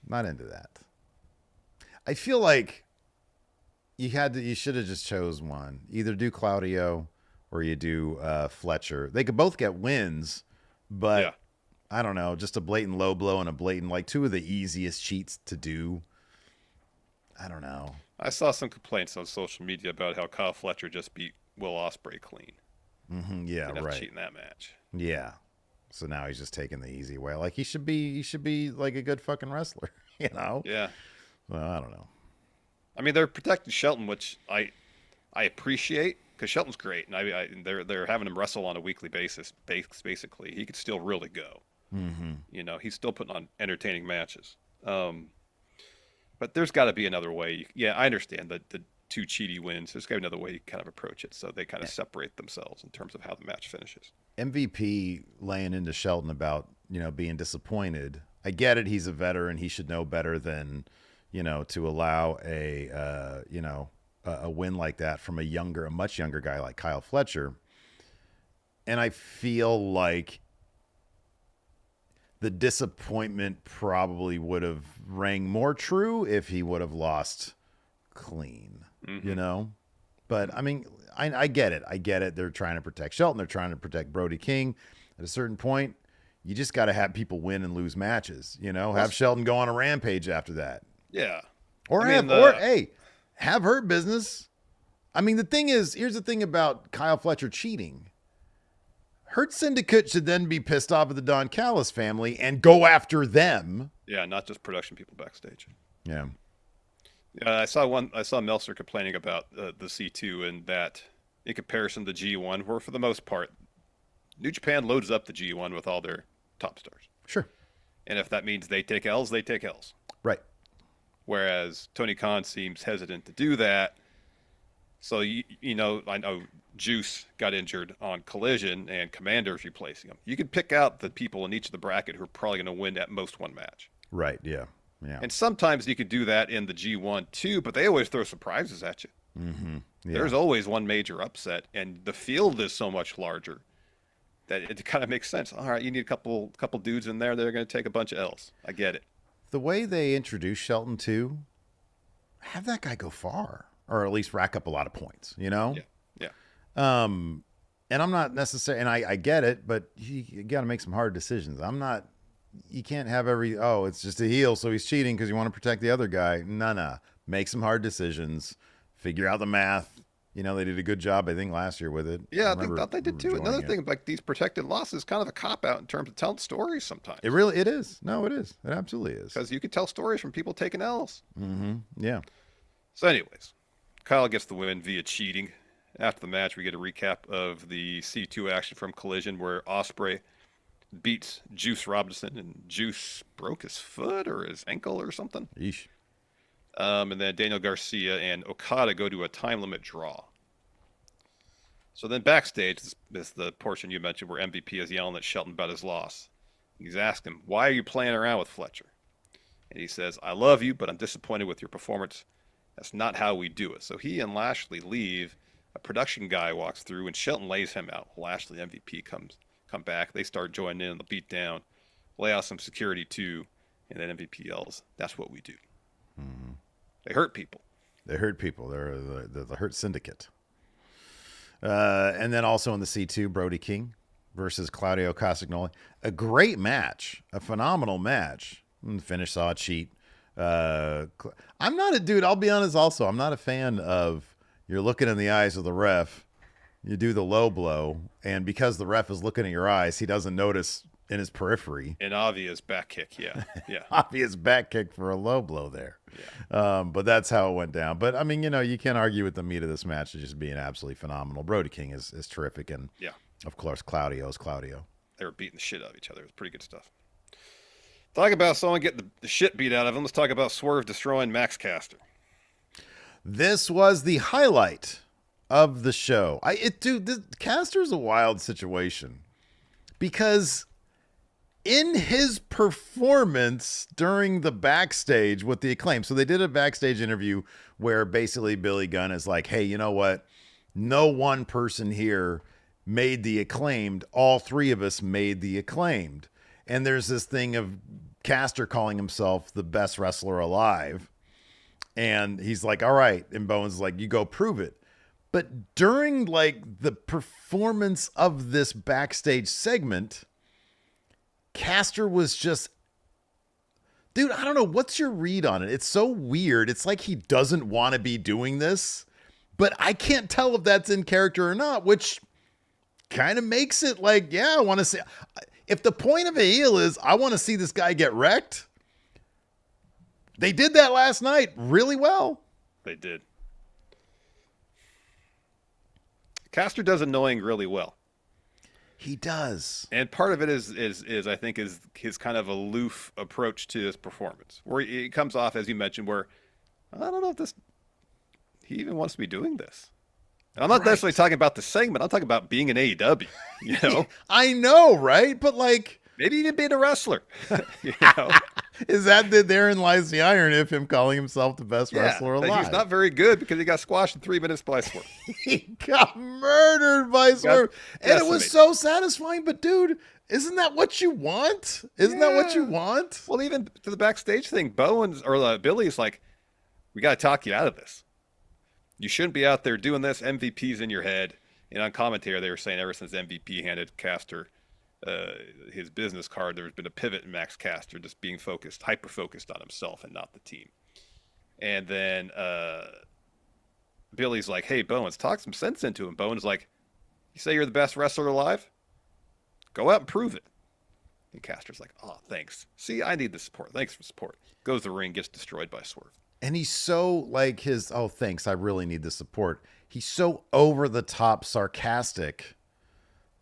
Not into that. I feel like you should have just chose one. Either do Claudio or you do Fletcher. They could both get wins, but I don't know, just a blatant low blow and a blatant, like, 2 of the easiest cheats to do. I don't know. I saw some complaints on social media about how Kyle Fletcher just beat Will Ospreay clean. Yeah, Didn't have right. to cheat in that match. Yeah. So now he's just taking the easy way. Like he should be like a good fucking wrestler, you know? Yeah. Well, I don't know. I mean, they're protecting Shelton, which I appreciate because Shelton's great, and they're having him wrestle on a weekly basis. Basically, he could still really go. You know, he's still putting on entertaining matches. But there's got to be another way. Yeah, I understand that the two cheaty wins. There's got to be another way to kind of approach it, so they kind of separate themselves in terms of how the match finishes. MVP laying into Shelton about, being disappointed. I get it. He's a veteran. He should know better than, to allow a win like that from a much younger guy like Kyle Fletcher. And I feel like the disappointment probably would have rang more true if he would have lost clean, But I mean, I get it. I get it. They're trying to protect Shelton. They're trying to protect Brody King. At a certain point, you just got to have people win and lose matches. Have Shelton go on a rampage after that. Yeah. Or have Hurt Business. I mean, the thing is, here's the thing about Kyle Fletcher cheating. Hurt Syndicate should then be pissed off at the Don Callis family and go after them. Yeah, not just production people backstage. Yeah. I saw Meltzer complaining about the C2 and that in comparison to G1, where for the most part, New Japan loads up the G1 with all their top stars. Sure. And if that means they take L's, they take L's. Right. Whereas Tony Khan seems hesitant to do that. So, I know Juice got injured on Collision and Commander's replacing him. You can pick out the people in each of the bracket who are probably going to win at most one match. Right, yeah. Yeah. And sometimes you could do that in the G1 too, but they always throw surprises at you. Mm-hmm. Yeah. There's always one major upset, and the field is so much larger that it kind of makes sense. All right, you need a couple dudes in there that are going to take a bunch of L's. I get it. The way they introduce Shelton too, have that guy go far, or at least rack up a lot of points. Yeah. And I'm not necessarily, and I get it, but you got to make some hard decisions. You can't have it's just a heel, so he's cheating because you want to protect the other guy. No. Make some hard decisions. Figure out the math. They did a good job, I think, last year with it. Yeah, I thought they did too. Another thing, like these protected losses, is kind of a cop-out in terms of telling stories sometimes. It is. No, it is. It absolutely is. Because you could tell stories from people taking L's. Mm-hmm. Yeah. So anyways, Kyle gets the win via cheating. After the match, we get a recap of the C2 action from Collision where Ospreay beats Juice Robinson, and Juice broke his foot or his ankle or something. Yeesh. And then Daniel Garcia and Okada go to a time limit draw. So then backstage, this is the portion you mentioned where MVP is yelling at Shelton about his loss. He's asking him, why are you playing around with Fletcher? And he says, I love you, but I'm disappointed with your performance. That's not how we do it. So he and Lashley leave. A production guy walks through, and Shelton lays him out. Lashley and MVP come back. They start joining in on the beatdown, lay out some security too, and then MVP yells, that's what we do. Mm-hmm. They hurt people. They're the Hurt Syndicate. And then also in the C2, Brody King versus Claudio Castagnoli. A great match. A phenomenal match. And the finish saw a cheat. I'm not a dude, I'll be honest also, I'm not a fan of you're looking in the eyes of the ref, you do the low blow, and because the ref is looking at your eyes, he doesn't notice in his periphery. An obvious back kick, yeah. Obvious back kick for a low blow there. Yeah. But that's how it went down. But, I mean, you can't argue with the meat of this match as just being absolutely phenomenal. Brody King is terrific, and, of course, Claudio is Claudio. They were beating the shit out of each other. It was pretty good stuff. Talk about someone getting the shit beat out of him. Let's talk about Swerve destroying Max Caster. This was the highlight of the show. Caster's a wild situation because in his performance during the backstage with the Acclaim, so they did a backstage interview where basically Billy Gunn is like, hey, you know what? No one person here made the Acclaimed. All three of us made the Acclaimed. And there's this thing of Caster calling himself the best wrestler alive. And he's like, all right. And Bowen's like, you go prove it. But during the performance of this backstage segment, Caster was just, dude, I don't know. What's your read on it? It's so weird. It's like he doesn't want to be doing this, but I can't tell if that's in character or not, which kind of makes it like, yeah, I want to see. If the point of a heel is I want to see this guy get wrecked, they did that last night really well. They did. Caster does annoying really well. He does. And part of it is I think is his kind of aloof approach to his performance, where it comes off, as you mentioned, where I don't know if he even wants to be doing this. And I'm not necessarily talking about the segment. I'm talking about being in AEW. You know, I know, right? But like, maybe even being a wrestler. You know, is that therein lies the irony of him calling himself the best wrestler alive? He's not very good because he got squashed in 3 minutes by Swerve. He got murdered by Swerve, and it was so satisfying. But dude, isn't that what you want? Isn't that what you want? Well, even to the backstage thing, Bowens or Billy's like, we got to talk you out of this. You shouldn't be out there doing this. MVP's in your head. And on commentary, they were saying ever since MVP handed Caster his business card, there's been a pivot in Max Caster just being hyper focused on himself and not the team. And then Billy's like, hey, Bowens, talk some sense into him. Bowens like, you say you're the best wrestler alive? Go out and prove it. And Caster's like, oh, thanks. See, I need the support. Thanks for support. Goes to the ring, gets destroyed by Swerve. And he's so like oh, thanks, I really need the support. He's so over the top sarcastic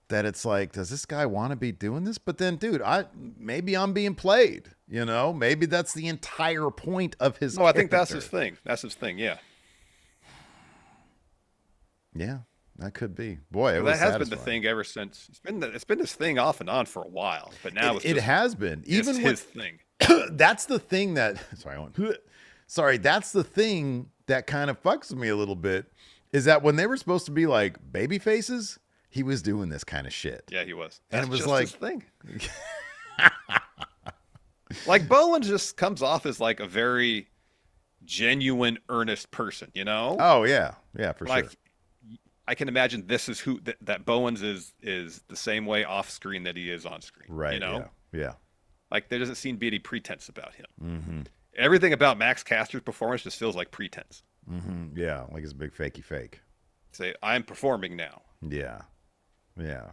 that it's like, does this guy want to be doing this? But then, dude, maybe I'm being played, you know? Maybe that's the entire point of his character. I think that's his thing. That's his thing, yeah. Yeah, that could be. Boy, that has been the thing ever since. It's been this thing off and on for a while, but now it has been. Even his thing. That's the thing that that's the thing that kind of fucks with me a little bit, is that when they were supposed to be like baby faces, he was doing this kind of shit. Yeah, he was. And it was just like his thing. Like Bowen just comes off as like a very genuine, earnest person, you know? Oh yeah. Yeah, for sure. I can imagine this is who that Bowens is the same way off screen that he is on screen. Right. You know? Yeah. Like there doesn't seem to be any pretense about him. Mm-hmm. Everything about Max Caster's performance just feels like pretense. Mm-hmm. Yeah, like it's a big fakey fake. Say, I'm performing now. Yeah. Yeah.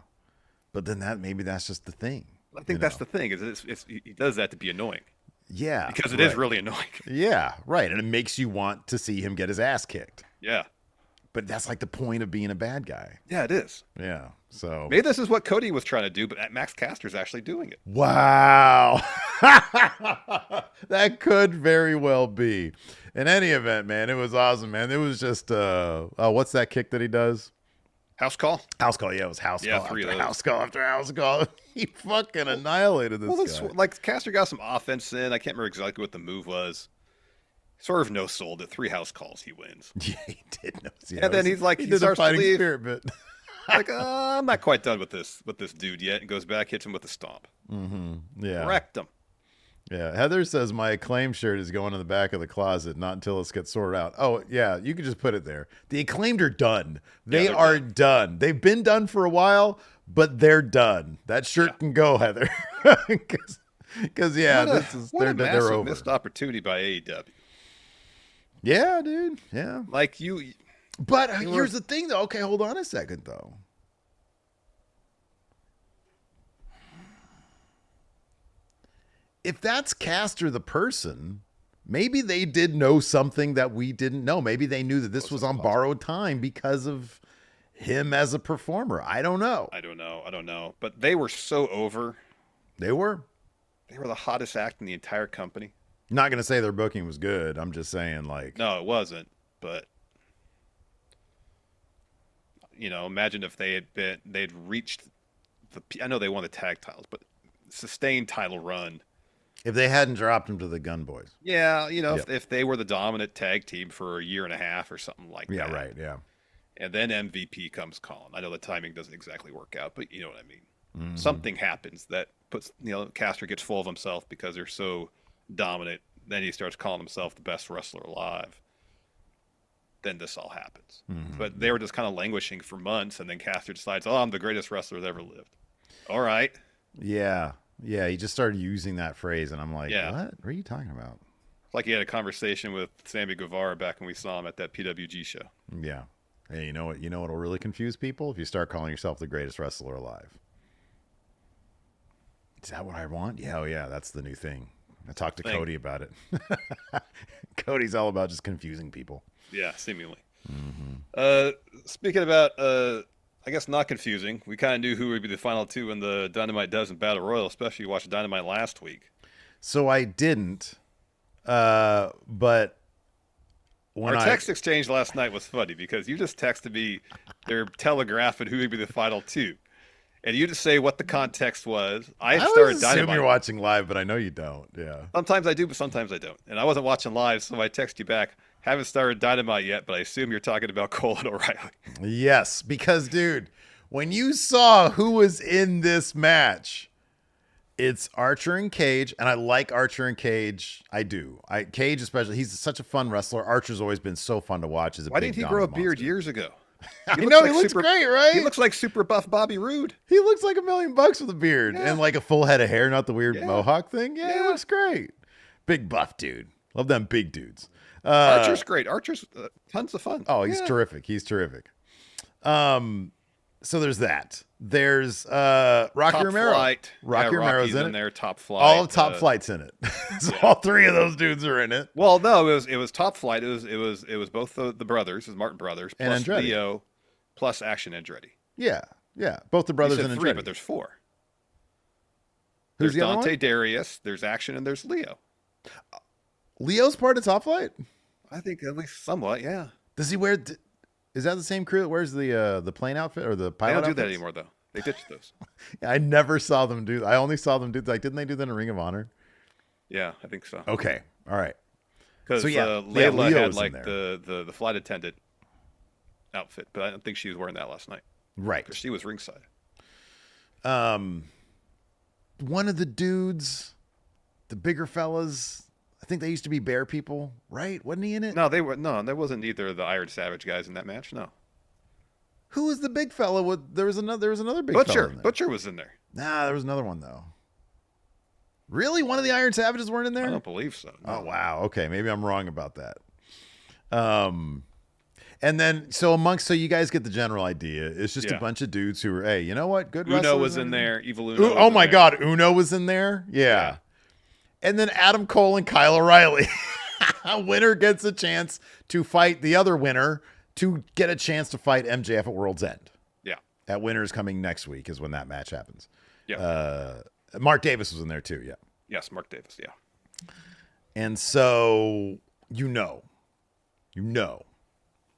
But then maybe that's just the thing. I think that's the thing. He does that to be annoying. Yeah. Because it is really annoying. Yeah, right. And it makes you want to see him get his ass kicked. Yeah. But that's like the point of being a bad guy. Yeah, it is. Yeah. So maybe this is what Cody was trying to do, but Max Caster's actually doing it. Wow. That could very well be. In any event, man, it was awesome, man. It was just what's that kick that he does? House call? House call, yeah, it was house call. Three after house call after house call. He fucking annihilated this guy. Like Caster got some offense in. I can't remember exactly what the move was. Sort of no sold it. 3 house calls, he wins. Yeah, he did. And then he's like, he starts to leave. Spirit bit. Like, I'm not quite done with this dude yet. And goes back, hits him with a stomp. Mm-hmm. Yeah. Wrecked him. Yeah. Heather says my Acclaim shirt is going in the back of the closet, not until it gets sorted out. Oh, yeah. You can just put it there. The Acclaimed are done. They are done. They've been done for a while, but they're done. That shirt can go, Heather. Because they're over. Missed opportunity by AEW. Yeah, dude. Yeah. Like you. But here's the thing, though. Okay, hold on a second, though. If that's Caster the person, maybe they did know something that we didn't know. Maybe they knew that this was on borrowed time because of him as a performer. I don't know. I don't know. But they were so over. They were the hottest act in the entire company. Not going to say their booking was good. I'm just saying, like... No, it wasn't. But, you know, imagine if they'd reached I know they won the tag titles, but sustained title run. If they hadn't dropped them to the Gun Boys. Yeah, you know, if they were the dominant tag team for a year and a half or something like that. Yeah, right, yeah. And then MVP comes calling. I know the timing doesn't exactly work out, but you know what I mean. Mm-hmm. Something happens that puts, Caster gets full of himself because they're so dominant. Then he starts calling himself the best wrestler alive. Then this all happens. Mm-hmm. But they were just kind of languishing for months, and then Caster decides, I'm the greatest wrestler that ever lived. All right. Yeah. Yeah, he just started using that phrase, and I'm like, yeah. What are you talking about? Like he had a conversation with Sammy Guevara back when we saw him at that PWG show. Yeah. Hey, you know what? You know what'll really confuse people if you start calling yourself the greatest wrestler alive. Is that what I want? Yeah, oh yeah, that's the new thing. I talked to Cody about it. Cody's all about just confusing people. Yeah, seemingly. Speaking about, I guess not confusing, we kind of knew who would be the final two in the Dynamite Dozen Battle Royal, especially you watched Dynamite last week. So I didn't, but when our text exchange last night was funny because you just texted me, they're telegraphing who would be the final two. And you just say what the context was. I started Dynamite. Assume you're watching live, but I know you don't. Yeah. Sometimes I do, but sometimes I don't. And I wasn't watching live, so I text you back. Haven't started Dynamite yet, but I assume you're talking about Cole and O'Reilly. Yes, because, dude, when you saw who was in this match, it's Archer and Cage, and I like Archer and Cage. I do. Cage especially. He's such a fun wrestler. Archer's always been so fun to watch. Why didn't he grow a beard years ago? I know, he looks great, right? He looks like super buff Bobby Roode. He looks like $1 million with a beard and like a full head of hair, not the weird mohawk thing. Yeah, he looks great. Big buff dude. Love them big dudes. Archer's great. Archer's tons of fun. Oh, he's terrific. He's terrific. So there's that. There's Rocky Romero. Flight. Rocky Romero's in there. Top Flight. All of Top Flight's in it. So all three of those dudes are in it. Well, no, it was Top Flight. It was both the brothers, it was Martin brothers, plus and Andretti. Leo, plus Action Andretti. Yeah, both the brothers and Andretti. 3, but there's 4. Who's there's the other Dante one? Darius. There's Action, and there's Leo. Leo's part of Top Flight? I think at least somewhat. Yeah. Does he wear? Is that the same crew that wears the plane outfit or the pilot? They don't do outfits? that anymore, though. They ditched those. I never saw them do. I only saw them do. Like, didn't they do that in Ring of Honor? Yeah, I think so. Okay, all right. Because Layla had like the flight attendant outfit, but I don't think she was wearing that last night. Right. Because she was ringside. One of the dudes, the bigger fellas, I think they used to be bear people, right? Wasn't he in it? No, they were. No, there wasn't either of the Iron Savage guys in that match. No. Who was the big fella? There was another big fella in there. Butcher was in there. Nah, there was another one though. Really? One of the Iron Savages weren't in there? I don't believe so. No. Oh wow. Okay, maybe I'm wrong about that. And then so you guys get the general idea. It's just a bunch of dudes who are, hey, you know what? Good wrestlers. Uno was in there. Evil Uno. Oh my God, Uno was in there. Yeah. And then Adam Cole and Kyle O'Reilly. A winner gets a chance to fight the other winner to get a chance to fight MJF at World's End. Yeah. That winner is coming next week is when that match happens. Yeah. Mark Davis was in there too. Yeah. Yes, Mark Davis. Yeah. And so,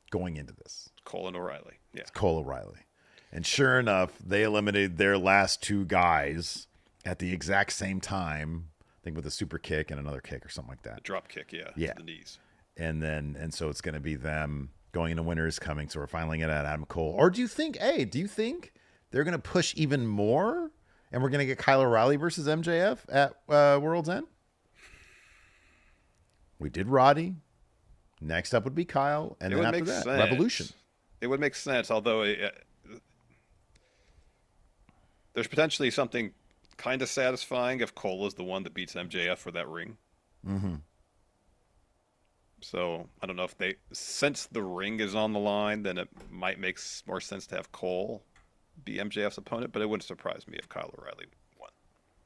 going into this. Cole and O'Reilly. Yeah. It's Cole O'Reilly. And sure enough, they eliminated their last 2 guys at the exact same time. I think with a super kick and another kick or something like that. A drop kick, yeah. To the knees. And so it's going to be them going into winter is coming. So we're finally getting at Adam Cole. Or do you think they're going to push even more and we're going to get Kyle O'Reilly versus MJF at World's End? We did Roddy. Next up would be Kyle. And then after that, Revolution. It would make sense, although there's potentially something kind of satisfying if Cole is the one that beats MJF for that ring. Mm-hmm. So I don't know if since the ring is on the line, then it might make more sense to have Cole be MJF's opponent, but it wouldn't surprise me if Kyle O'Reilly won.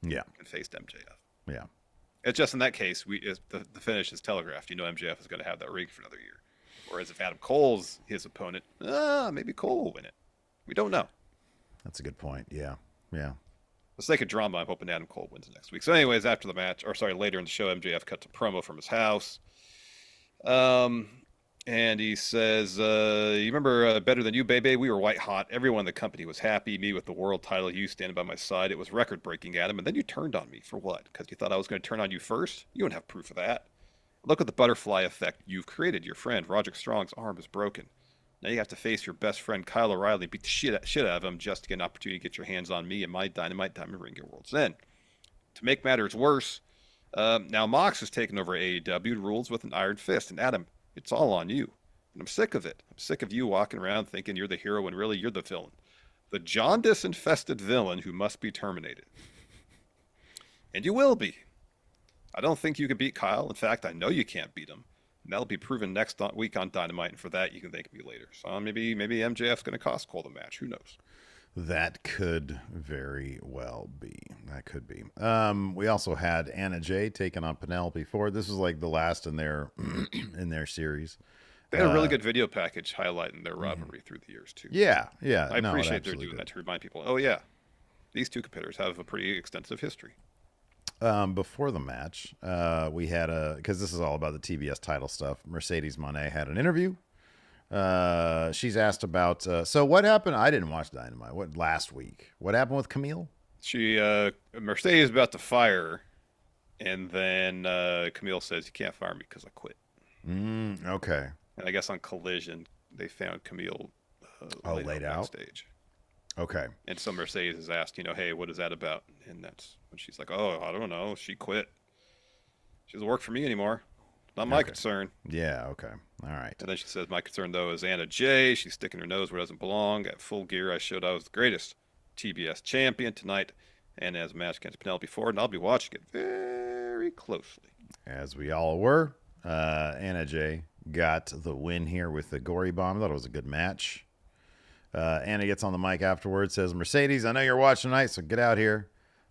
Yeah. And faced MJF. Yeah. It's just in that case, the finish is telegraphed. MJF is going to have that ring for another year. Whereas if Adam Cole's his opponent, maybe Cole will win it. We don't know. That's a good point. Yeah. Yeah. For the sake of drama, I'm hoping Adam Cole wins next week. So anyways, after the match, later in the show, MJF cuts a promo from his house. And he says, you remember Better Than You, baby? We were white hot. Everyone in the company was happy. Me with the world title, you standing by my side. It was record-breaking, Adam. And then you turned on me. For what? Because you thought I was going to turn on you first? You don't have proof of that. Look at the butterfly effect you've created. Your friend, Roderick Strong's arm is broken. Now you have to face your best friend, Kyle O'Reilly, and beat the shit out of him just to get an opportunity to get your hands on me and my Dynamite Diamond Ring at World's End. To make matters worse, now Mox has taken over AEW, rules with an iron fist. And Adam, it's all on you. And I'm sick of it. I'm sick of you walking around thinking you're the hero when really you're the villain. The jaundice-infested villain who must be terminated. And you will be. I don't think you can beat Kyle. In fact, I know you can't beat him. And that'll be proven next week on Dynamite, and for that, you can thank me later. So maybe MJF's going to cost Cole the match. Who knows? That could very well be. That could be. We also had Anna Jay taking on Penelope Ford. This was like the last in their in their series. They had a really good video package highlighting their rivalry through the years too. Yeah. I appreciate they're doing that to remind people. Oh yeah, these two competitors have a pretty extensive history. Before the match, we had because this is all about the TBS title stuff. Mercedes Moné had an interview. She's asked about so what happened. I didn't watch Dynamite. Last week? What happened with Camille? She Mercedes is about to fire her, and then Camille says, "You can't fire me because I quit." Okay. And I guess on Collision they found Camille laid out backstage. Okay. And so Mercedes is asked, hey, what is that about? And that's when she's like, "Oh, I don't know. She quit. She doesn't work for me anymore. Not my concern." Yeah, okay. All right. And then she says, "My concern, though, is Anna Jay. She's sticking her nose where it doesn't belong. At Full Gear, I showed I was the greatest TBS champion tonight, and as a match against Penelope Ford, and I'll be watching it very closely." As we all were, Anna Jay got the win here with the Gory Bomb. I thought it was a good match. Anna gets on the mic afterwards, says, "Mercedes, I know you're watching tonight, so get out here."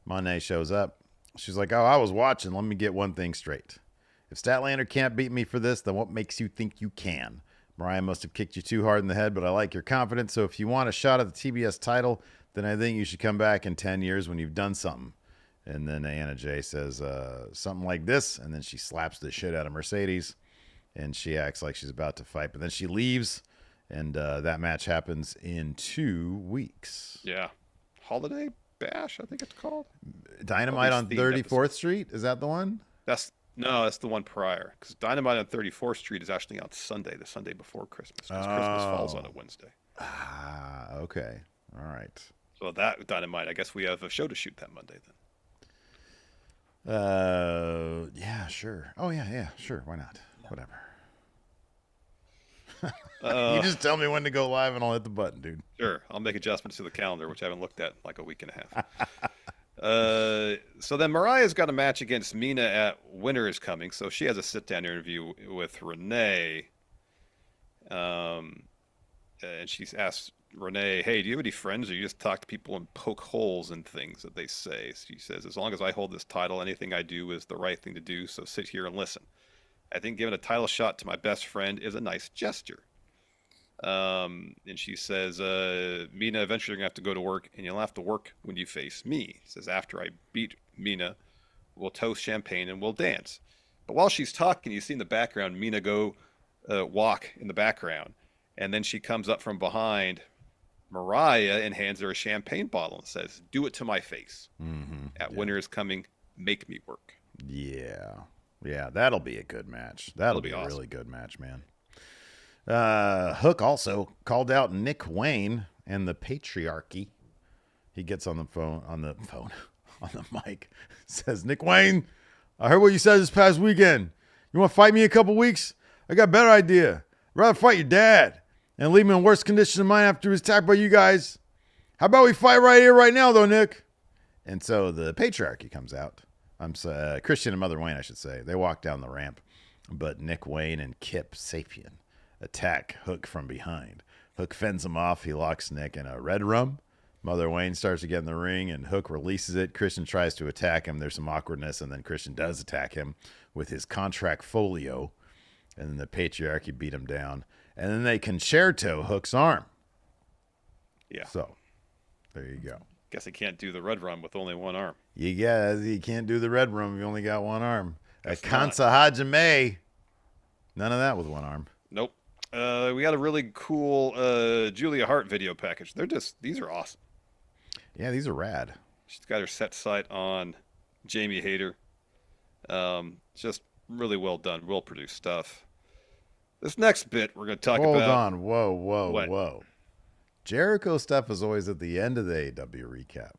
Moné shows up. She's like, "Oh, I was watching. Let me get one thing straight. If Statlander can't beat me for this, then what makes you think you can? Brian must have kicked you too hard in the head, but I like your confidence. So if you want a shot at the TBS title, then I think you should come back in 10 years when you've done something." And then Anna Jay says something like this, and then she slaps the shit out of Mercedes, and she acts like she's about to fight. But then she leaves, and that match happens in 2 weeks. Yeah. Holiday Bash, I think it's called. Dynamite on 34th Street? Is that the one? That's the one prior. Because Dynamite on 34th Street is actually on Sunday, the Sunday before Christmas. Because Christmas falls on a Wednesday. Ah, okay. All right. So that Dynamite, I guess we have a show to shoot that Monday then. Yeah, sure. Oh, yeah, sure. Why not? Yeah. Whatever. You just tell me when to go live and I'll hit the button, dude. Sure. I'll make adjustments to the calendar, which I haven't looked at in like a week and a half. So then Mariah's got a match against Mina at Winter is Coming. So she has a sit-down interview with Renee. And she's asked Renee, "Hey, do you have any friends, or you just talk to people and poke holes in things that they say?" She says, "As long as I hold this title, anything I do is the right thing to do, so sit here and listen. I think giving a title shot to my best friend is a nice gesture." And she says, "Mina, eventually you're going to have to go to work, and you'll have to work when you face me." She says, "After I beat Mina, we'll toast champagne and we'll dance." But while she's talking, you see in the background Mina go walk in the background. And then she comes up from behind Mariah and hands her a champagne bottle and says, "Do it to my face. At Winter is Coming, make me work." Yeah, that'll be a good match. That'll be a really good match, man. Hook also called out Nick Wayne and the patriarchy. He gets on the mic, says, "Nick Wayne, I heard what you said this past weekend. You want to fight me in a couple weeks? I got a better idea. I'd rather fight your dad and leave him in worse condition than mine after he was attacked by you guys. How about we fight right here, right now, though, Nick?" And so the patriarchy comes out. Christian and Mother Wayne, I should say. They walk down the ramp, but Nick Wayne and Kip Sapien attack Hook from behind. Hook fends him off. He locks Nick in a red rum. Mother Wayne starts to get in the ring, and Hook releases it. Christian tries to attack him. There's some awkwardness, and then Christian does attack him with his contract folio, and then the patriarchy beat him down. And then they concerto Hook's arm. Yeah. So, there you go. Guess he can't do the red run with only one arm. You can't do the red room if you only got one arm. A Kansa Hajime. None of that with one arm. Nope. We got a really cool Julia Hart video package. These are awesome. Yeah, these are rad. She's got her set sight on Jamie Hayter. Just really well done, well produced stuff. This next bit we're going to talk about. Hold on. Whoa. Jericho stuff is always at the end of the AEW recap.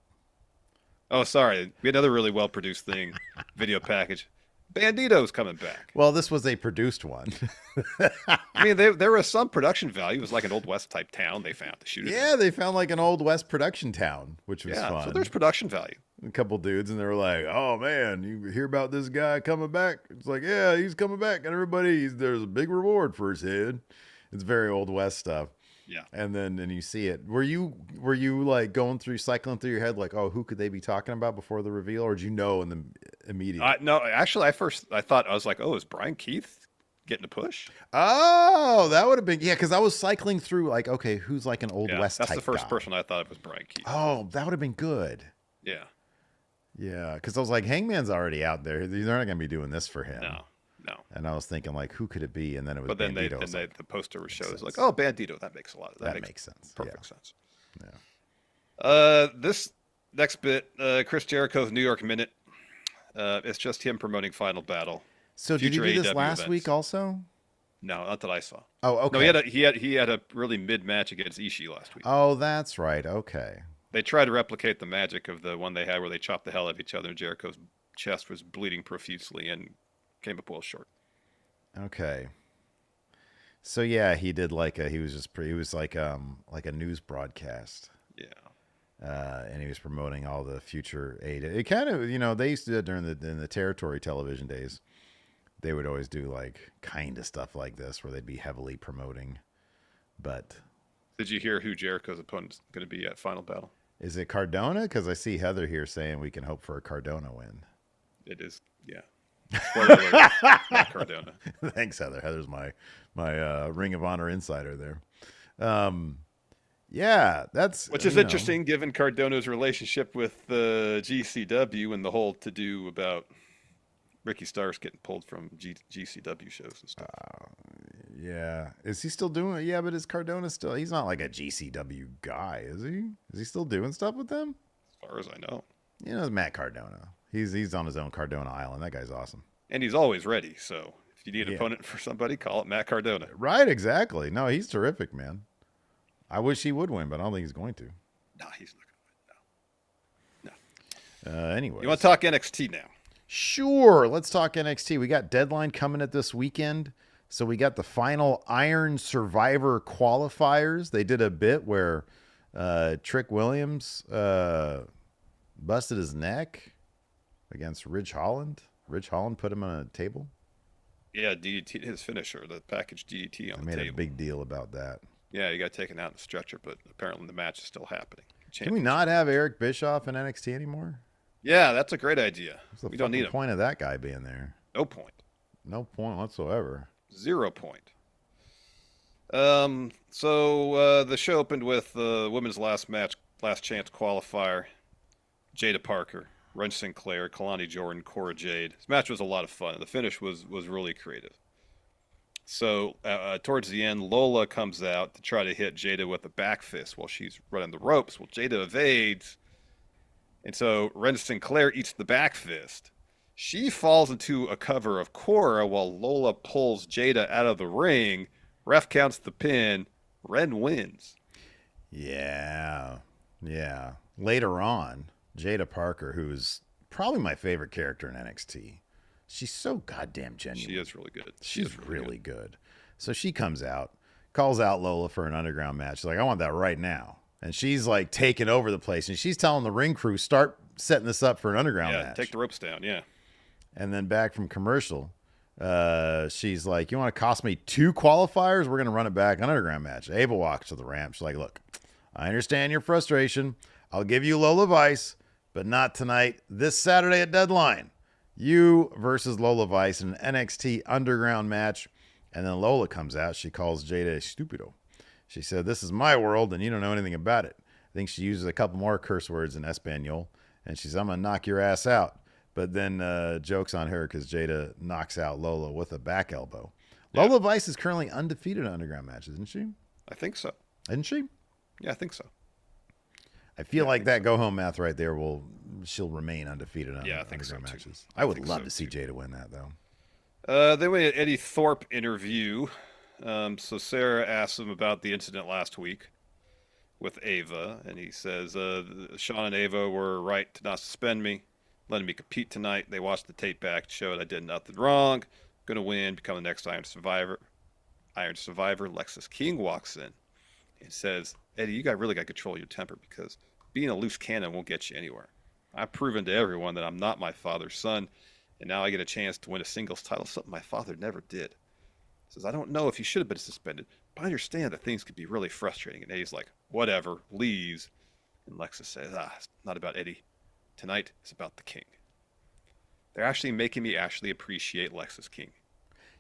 Oh, sorry. We had another really well-produced thing, video package. Bandito's coming back. Well, this was a produced one. I mean, there was some production value. It was like an Old West type town they found to shoot it. Yeah, they found like an Old West production town, which was fun. So there's production value. a couple dudes, and they were like, "Oh man, you hear about this guy coming back?" It's like, "Yeah, he's coming back, and there's a big reward for his head." It's very old west stuff. Yeah. And you see it. Were you like cycling through your head like, "Oh, who could they be talking about before the reveal?" Or did you know in the immediate? No, actually, I thought I was like, oh, is Brian Keith getting a push? Oh, that would have been, yeah, because I was cycling through like, okay, who's like an old west that's type the first guy? person I thought of was Brian Keith. Oh, that would have been good. Yeah. Yeah, because I was like, Hangman's already out there. They're not going to be doing this for him. No. And I was thinking, like, who could it be? And then it was. But then Bandito. the poster shows like, oh, Bandito. That makes that makes sense. Perfect sense. Yeah. This next bit, Chris Jericho's New York Minute. It's just him promoting Final Battle. So did you do this last events. week also? No, not that I saw. Oh, okay. No, he had a really mid match against Ishii last week. Oh, that's right. Okay. They tried to replicate the magic of the one they had where they chopped the hell out of each other, and Jericho's chest was bleeding profusely and came up well short. Okay. So yeah, he did like he was like a news broadcast. Yeah. And he was promoting all the future aid. It kind of, they used to do it in the territory television days. They would always do like kind of stuff like this where they'd be heavily promoting. But did you hear who Jericho's opponent's going to be at Final Battle? Is it Cardona? Because I see Heather here saying we can hope for a Cardona win. It is, yeah. Spoiler alert, not Cardona. Thanks, Heather. Heather's my Ring of Honor insider there. Yeah, that's which is interesting given Cardona's relationship with GCW and the whole to do about Ricky Starks getting pulled from GCW shows and stuff. Yeah, is he still doing it? Yeah, but is Cardona still? He's not like a GCW guy, is he? Is he still doing stuff with them? As far as I know. It's Matt Cardona. He's on his own Cardona Island. That guy's awesome. And he's always ready. So if you need an opponent for somebody, call it Matt Cardona. Right, exactly. No, he's terrific, man. I wish he would win, but I don't think he's going to. No, he's not going to win. No. Anyway. You want to talk NXT now? Sure. Let's talk NXT. We got Deadline coming at this weekend. So we got the final Iron Survivor qualifiers. They did a bit where Trick Williams busted his neck against Ridge Holland. Ridge Holland put him on a table. Yeah, DDT, his finisher, the package DDT on the table. Made a big deal about that. Yeah, he got taken out in the stretcher, but apparently the match is still happening. Can we not have Eric Bischoff in NXT anymore? Yeah, that's a great idea. We don't need a point of that guy being there. No point. No point whatsoever. 0 point. So the show opened with the women's last chance qualifier. Jada Parker, Ren Sinclair, Kalani Jordan, Cora Jade. This match was a lot of fun. The finish was really creative. So towards the end, Lola comes out to try to hit Jada with a back fist while she's running the ropes. Well, Jada evades. And so Ren Sinclair eats the back fist. She falls into a cover of Cora while Lola pulls Jada out of the ring. Ref counts the pin. Ren wins. Yeah. Yeah. Later on, Jada Parker, who's probably my favorite character in NXT. She's so goddamn genuine. She is really good. She's really good. So she comes out, calls out Lola for an underground match. She's like, I want that right now. And she's like taking over the place. And she's telling the ring crew, start setting this up for an underground match. Take the ropes down, yeah. And then back from commercial, she's like, you want to cost me 2 qualifiers? We're going to run it back, an underground match. Ava walks to the ramp. She's like, look, I understand your frustration. I'll give you Lola Vice, but not tonight. This Saturday at Deadline. You versus Lola Vice in an NXT underground match. And then Lola comes out. She calls Jada a stupido. She said, this is my world, and you don't know anything about it. I think she uses a couple more curse words in Espanol. And she's, I'm going to knock your ass out. But then joke's on her because Jada knocks out Lola with a back elbow. Yeah. Lola Vice is currently undefeated in underground matches, isn't she? I think so. Isn't she? Yeah, I think so. I feel like that go-home math right there she'll remain undefeated in underground matches. I would love to see Jada win that, though. Then we had Eddie Thorpe interview. So Sarah asked him about the incident last week with Ava, and he says, Sean and Ava were right to not suspend me, letting me compete tonight. They watched the tape back, showed I did nothing wrong, gonna win, become the next Iron Survivor. Lexis King walks in and says, Eddie, you really got to control your temper because being a loose cannon won't get you anywhere. I've proven to everyone that I'm not my father's son, and now I get a chance to win a singles title, something my father never did. Says, I don't know if he should have been suspended, but I understand that things could be really frustrating. And Eddie's like, whatever, leaves. And Lexus says, it's not about Eddie. Tonight is about the King. They're actually making me actually appreciate Lexus King.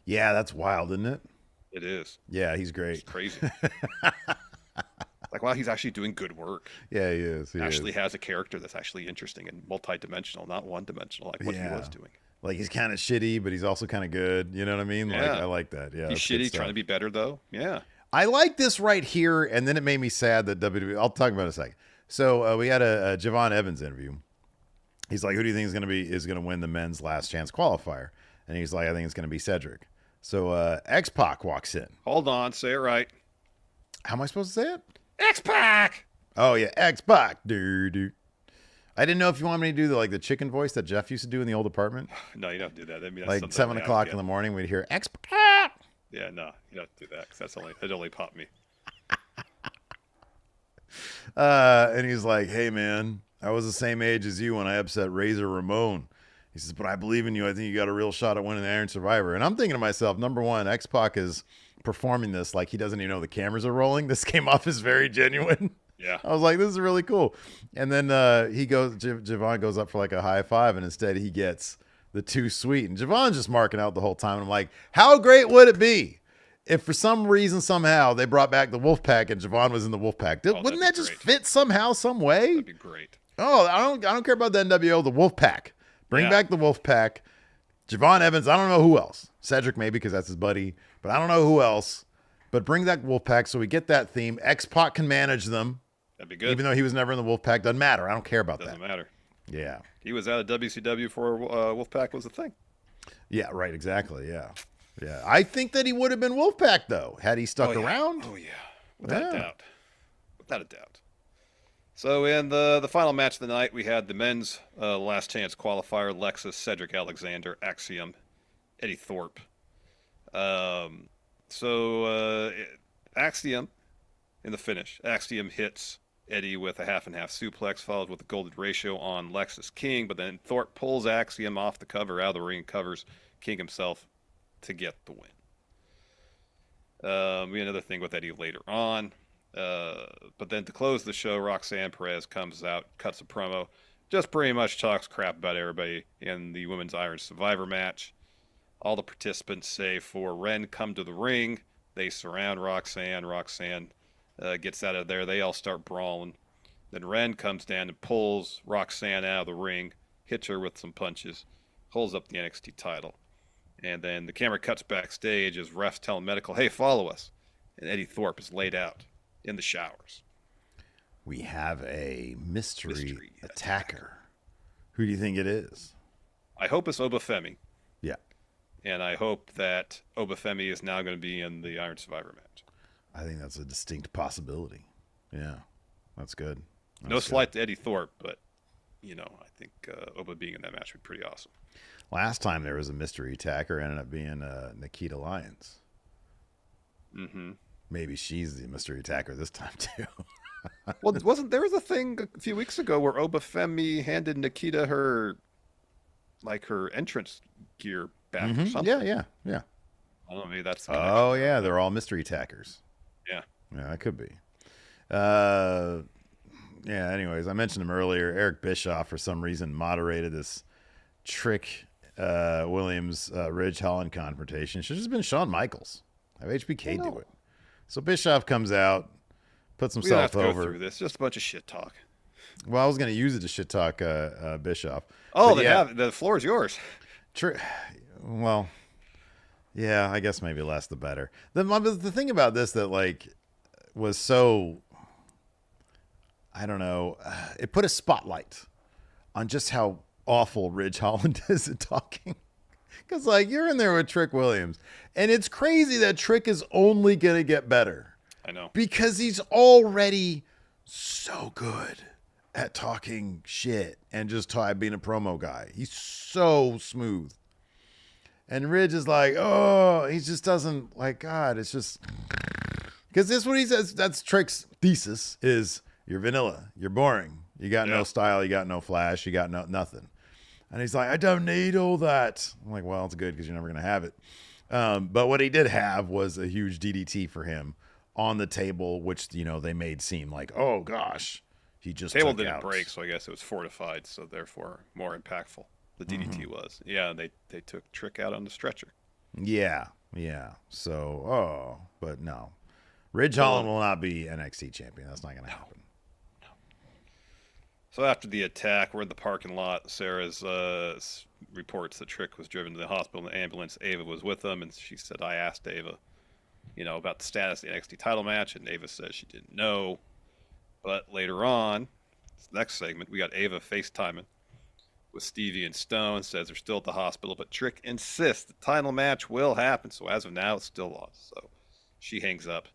Yeah, that's wild, isn't it? It is. Yeah, he's great. It's crazy. Like, wow, he's actually doing good work. Yeah, he is. He actually has a character that's actually interesting and multi-dimensional, not one-dimensional like what he was doing. Like, he's kind of shitty, but he's also kind of good. You know what I mean? Yeah. Like, I like that. Yeah, he's shitty, trying to be better, though. Yeah. I like this right here, and then it made me sad that WWE... I'll talk about it in a second. So, we had a Javon Evans interview. He's like, who do you think is going to win the men's last chance qualifier? And he's like, I think it's going to be Cedric. So, X-Pac walks in. Hold on, say it right. How am I supposed to say it? X-Pac! Oh, yeah, X-Pac. Dude. I didn't know if you want me to do the chicken voice that Jeff used to do in the old apartment. No, you don't do that. I mean, like 7 o'clock in the morning, we'd hear X-Pac. Yeah, no, you don't do that because that only popped me. And he's like, hey, man, I was the same age as you when I upset Razor Ramon. He says, but I believe in you. I think you got a real shot at winning the Iron Survivor. And I'm thinking to myself, number one, X-Pac is performing this like he doesn't even know the cameras are rolling. This came off as very genuine. Yeah. I was like, this is really cool. And then Javon goes up for like a high five, and instead he gets the too sweet. And Javon's just marking out the whole time. And I'm like, how great would it be if for some reason, somehow, they brought back the Wolfpack and Javon was in the Wolfpack? Wouldn't that just fit somehow, some way? That'd be great. Oh, I don't care about the NWO, the Wolfpack. Bring back the Wolfpack. Javon Evans, I don't know who else. Cedric maybe because that's his buddy, but I don't know who else. But bring that Wolfpack so we get that theme. X-Pac can manage them. That'd be good. Even though he was never in the Wolfpack, doesn't matter. I don't care about that. Doesn't matter. Yeah. He was out of WCW before Wolfpack was a thing. Yeah, right, exactly, yeah. Yeah. I think that he would have been Wolfpack, though, had he stuck around. Oh, yeah. Without a doubt. Without a doubt. So in the final match of the night, we had the men's last chance qualifier, Lexus, Cedric Alexander, Axiom, Eddie Thorpe. Axiom in the finish. Axiom hits Eddie with a half-and-half suplex, followed with a golden ratio on Lexus King, but then Thorpe pulls Axiom off the cover, out of the ring, covers King himself to get the win. We had another thing with Eddie later on. But then to close the show, Roxanne Perez comes out, cuts a promo, just pretty much talks crap about everybody in the Women's Iron Survivor match. All the participants, save for Ren, come to the ring. They surround Roxanne. Roxanne gets out of there. They all start brawling. Then Ren comes down and pulls Roxanne out of the ring, hits her with some punches, holds up the NXT title. And then the camera cuts backstage as refs tell medical, hey, follow us. And Eddie Thorpe is laid out in the showers. We have a mystery attacker. Who do you think it is? I hope it's Obafemi. Yeah. And I hope that Obafemi is now going to be in the Iron Survivor match. I think that's a distinct possibility. Yeah, that's good. No slight to Eddie Thorpe, but, I think Oba being in that match would be pretty awesome. Last time there was a mystery attacker, ended up being Nikita Lyons. Mm-hmm. Maybe she's the mystery attacker this time, too. Well, there was a thing a few weeks ago where Obafemi handed Nikita her entrance gear back or something. Yeah. I don't know, maybe that's the connection. Oh, yeah, they're all mystery attackers. Yeah. Yeah, that could be. Anyways, I mentioned him earlier. Eric Bischoff, for some reason, moderated this Trick Williams Ridge Holland confrontation. Should have just been Shawn Michaels. Have HBK do it. So Bischoff comes out, puts himself over. Go through this. Just a bunch of shit talk. Well, I was going to use it to shit talk Bischoff. Oh, the floor is yours. Well, yeah, I guess maybe less the better. The thing about this that was so, I don't know, it put a spotlight on just how awful Ridge Holland is at talking. Because, you're in there with Trick Williams. And it's crazy that Trick is only going to get better. I know. Because he's already so good at talking shit and just being a promo guy. He's so smooth. And Ridge is he just doesn't, God, it's just... Because this is what he says. That's Trick's thesis is, you're vanilla, you're boring, You got no style. You got no flash. You got nothing. And he's like, I don't need all that. I'm like, well, it's good because you're never going to have it. But what he did have was a huge DDT for him on the table, which, they made seem like, oh, gosh, he just table took didn't out. break, so I guess it was fortified, so therefore more impactful. The DDT was. Yeah, they took Trick out on the stretcher. Yeah. So, but no. Ridge Holland will not be NXT champion. That's not going to happen. No. So after the attack, we're in the parking lot. Sarah's reports that Trick was driven to the hospital in the ambulance. Ava was with him, and she said, I asked Ava, about the status of the NXT title match, and Ava says she didn't know. But later on, this next segment, we got Ava FaceTiming with Stevie and Stone, says they're still at the hospital, but Trick insists the title match will happen. So as of now, it's still lost. So she hangs up.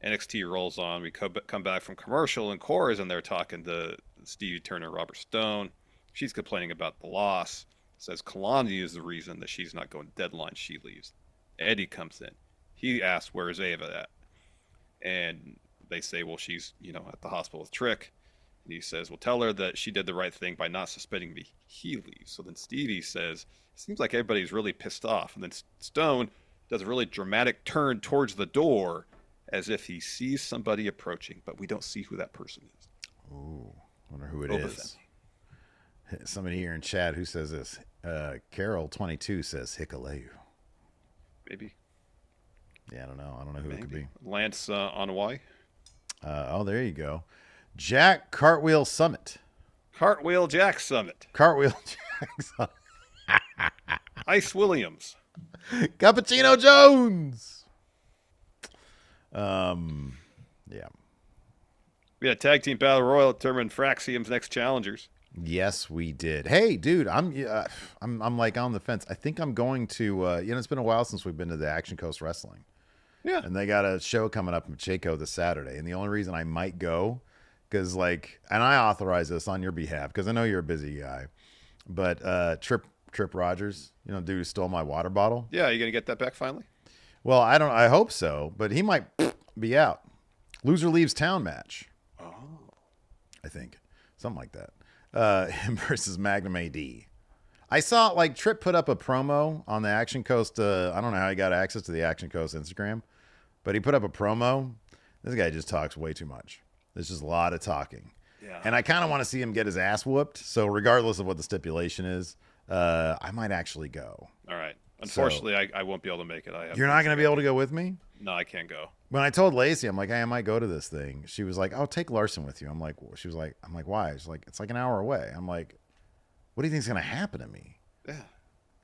NXT rolls on. We come back from commercial, and Cora's in there talking to Stevie Turner, Robert Stone. She's complaining about the loss. Says Kalani is the reason that she's not going to Deadline. She leaves. Eddie comes in. He asks, where's Ava at? And they say, well, she's, at the hospital with Trick. And he says, well, tell her that she did the right thing by not suspending me. He leaves. So then Stevie says, it seems like everybody's really pissed off. And then Stone does a really dramatic turn towards the door as if he sees somebody approaching, but we don't see who that person is. Ooh, wonder who it is. Somebody here in chat who says this. Carol22 says Hikaleu. Maybe. Yeah, I don't know who it could be. Lance on Y. There you go. Jack Cartwheel Summit. Cartwheel Jack Summit. Cartwheel Jack Summit. Ice Williams. Cappuccino Jones. Yeah. We had a tag team battle royal determine Fraxium's next challengers. Yes, we did. Hey, dude, I'm like on the fence. I think I'm going to. It's been a while since we've been to the Action Coast Wrestling. Yeah. And they got a show coming up in Pacheco this Saturday, and the only reason I might go, because and I authorize this on your behalf because I know you're a busy guy, but Trip Rogers, dude who stole my water bottle. Yeah, you gonna get that back finally? Well, I hope so, but he might be out. Loser leaves town match. Oh. I think something like that. Him versus Magnum AD. I saw Trip put up a promo on the Action Coast. I don't know how he got access to the Action Coast Instagram, but he put up a promo. This guy just talks way too much. There's just a lot of talking. Yeah. And I kind of want to see him get his ass whooped. So regardless of what the stipulation is, I might actually go. All right. Unfortunately, I won't be able to make it. You're not going to be able to go with me? No, I can't go. When I told Lacey, I'm like, hey, I might go to this thing. She was like, oh, take Larson with you. I'm like, why? She's like, it's like an hour away. I'm like, what do you think's going to happen to me? Yeah.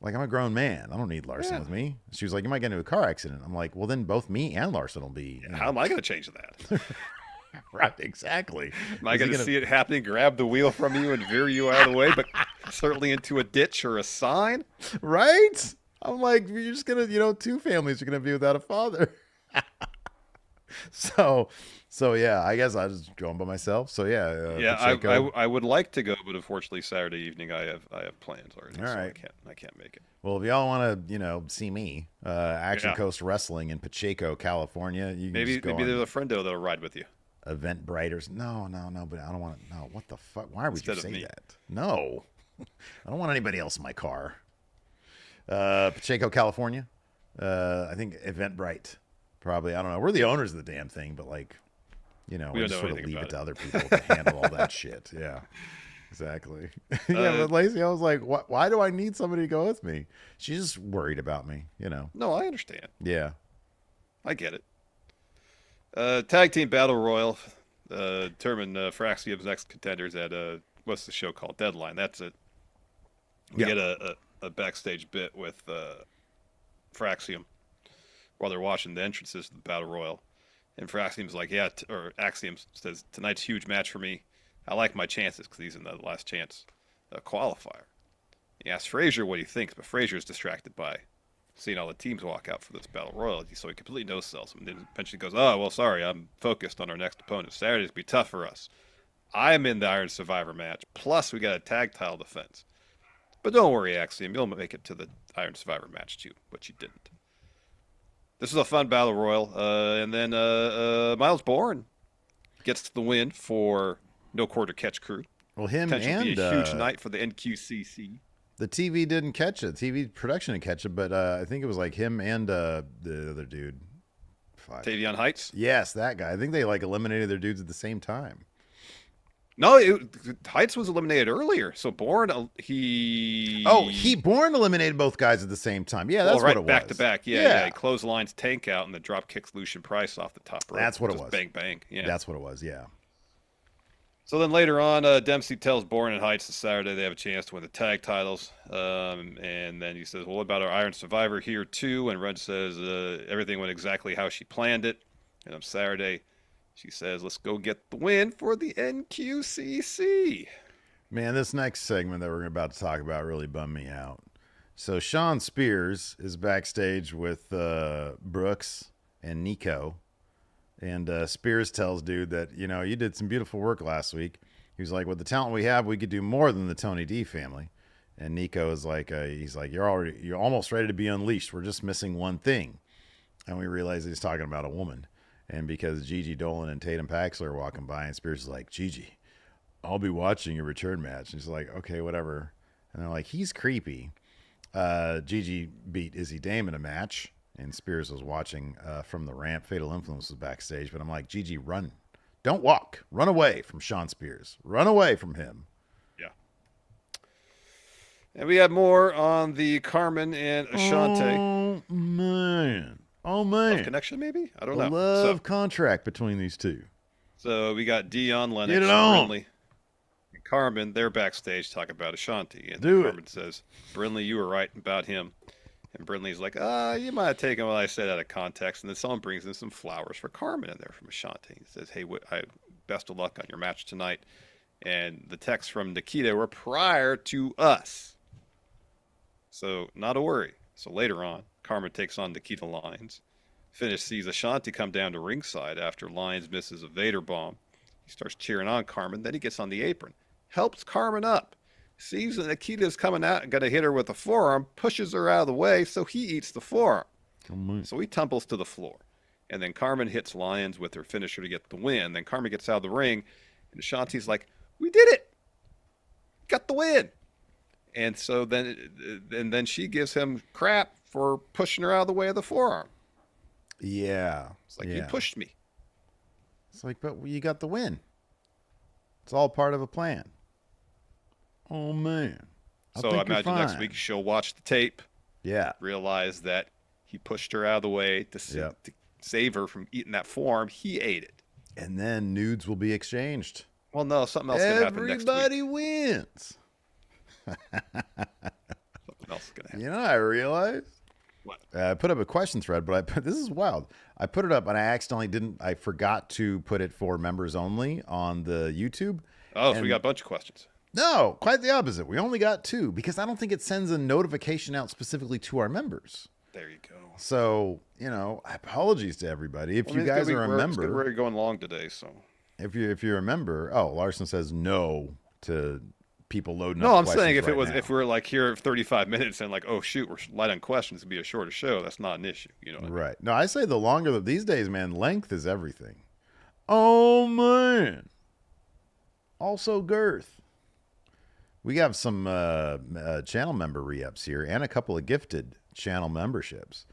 Like, I'm a grown man. I don't need Larson with me. She was like, you might get into a car accident. I'm like, well, then both me and Larson will be. How am I going to change that? Right, exactly. Am I going to see it happening, grab the wheel from you and veer you out of the way, but certainly into a ditch or a sign? Right? I'm like, you're just going to, two families are going to be without a father. So yeah, I guess I was going by myself. So yeah. I would like to go, but unfortunately Saturday evening I have plans already. All right. So I can't make it. Well, if y'all want to, see me, Action Coast Wrestling in Pacheco, California, you can maybe just go there's a friendo that'll ride with you. Event Brighters. No, but I don't want to. No, what the fuck? Why would you say me. that? No, I don't want anybody else in my car. Pacheco, California. I think Eventbrite. Probably, I don't know. We're the owners of the damn thing, but we just sort of leave it to other people to handle all that shit. Yeah, exactly. Yeah, but Lacey, I was like, why do I need somebody to go with me? She's just worried about me, No, I understand. Yeah. I get it. Tag team battle royal. Determine Fraxium's next contenders at what's the show called? Deadline. That's it. We get a backstage bit with Fraxium while they're watching the entrances to the battle royal, and Fraxium's like, or Axiom says, tonight's huge match for me. I like my chances because he's in the last chance qualifier. He asks Frazier what he thinks, but Frazier's distracted by seeing all the teams walk out for this battle royal, so he completely no-sells him. And then eventually goes, oh, well, sorry, I'm focused on our next opponent. Saturday's going to be tough for us. I'm in the Iron Survivor match, plus we got a tag title defense. But don't worry, Axiom, you'll make it to the Iron Survivor match too, but you didn't. This is a fun battle royal, and then Miles Bourne gets the win for No quarter catch crew. Well, him Potential and to be a huge night for the NQCC. the TV didn't catch it. TV production didn't catch it, but I think it was like him and the other dude. Fuck. Tavion Heights? Yes, that guy. I think they like eliminated their dudes at the same time. No, Heights was eliminated earlier. So Bourne, he Bourne eliminated both guys at the same time. Yeah, that's what it was. Back to back. Yeah. He clotheslines Tank out and the drop kicks Lucian Price off the top rope. That's what it was. Bang bang. Yeah, that's what it was. Yeah. So then later on, Dempsey tells Bourne and Heights this Saturday they have a chance to win the tag titles. And then he says, well, what about our Iron Survivor here too? And Red says everything went exactly how she planned it. And on Saturday, she says, let's go get the win for the NQCC. Man, this next segment that we're about to talk about really bummed me out. So Sean Spears is backstage with Brooks and Nico. And Spears tells dude that, you did some beautiful work last week. He was like, with the talent we have, we could do more than the Tony D family. And Nico is like, he's like, you're almost ready to be unleashed. We're just missing one thing. And we realize he's talking about a woman. And because Gigi Dolan and Tatum Paxley are walking by, and Spears is like, Gigi, I'll be watching your return match. And he's like, okay, whatever. And they're like, he's creepy. Gigi beat Izzy Dame in a match, and Spears was watching from the ramp. Fatal Influence was backstage, but I'm like, Gigi, run. Don't walk. Run away from Sean Spears. Run away from him. Yeah. And we have more on the Carmen and Ashante. Oh, man. Love connection, maybe? I don't know. Love contract between these two. So we got Dion, Lennox, Get it on. Brinley, and Carmen. They're backstage talking about Ashanti. And Carmen says, Brinley, you were right about him. And Brinley's like, you might have taken what I said out of context. And then someone brings in some flowers for Carmen in there from Ashanti. He says, hey, best of luck on your match tonight. And the texts from Nikita were prior to us. So not a worry. So later on, Carmen takes on Nikita Lyons. Finish sees Ashanti come down to ringside after Lyons misses a Vader bomb. He starts cheering on Carmen. Then he gets on the apron, helps Carmen up, sees that Nikita's coming out and going to hit her with a forearm, pushes her out of the way, so he eats the forearm. So he tumbles to the floor. And then Carmen hits Lyons with her finisher to get the win. Then Carmen gets out of the ring, and Ashanti's like, we did it! Got the win! And so then she gives him crap for pushing her out of the way of the forearm. Yeah. It's like, you pushed me. It's like, but you got the win. It's all part of a plan. Oh, man. So I imagine next week she'll watch the tape. Yeah. Realize that he pushed her out of the way to save her from eating that forearm. He ate it. And then nudes will be exchanged. Well, no, something else is going to happen next week. Everybody wins. Something else is going to happen. I realized. What? I put up a question thread, but this is wild. I put it up and I forgot to put it for members only on the YouTube. Oh, so we got a bunch of questions. No, quite the opposite. We only got 2 because I don't think it sends a notification out specifically to our members. There you go. So, apologies to everybody. If you guys are a member. We're going long today, so. If you're a member, Larson says no to people loading up. No, I'm saying if we're like here 35 minutes and like, oh shoot, we're light on questions, it'd be a shorter show. That's not an issue, Right. No, I say the longer these days, man, length is everything. Oh man. Also girth. We have some channel member re-ups here and a couple of gifted channel memberships.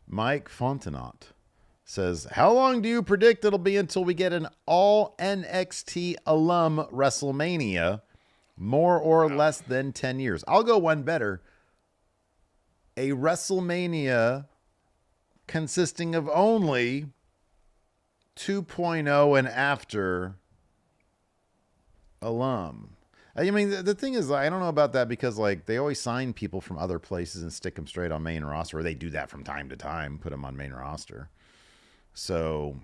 Mike Fontenot says, how long do you predict it'll be until we get an all NXT alum WrestleMania? More or less than 10 years. I'll go one better. A WrestleMania consisting of only 2.0 and after alum. I mean, the thing is, I don't know about that because, like, they always sign people from other places and stick them straight on main roster, or they do that from time to time, put them on main roster. So,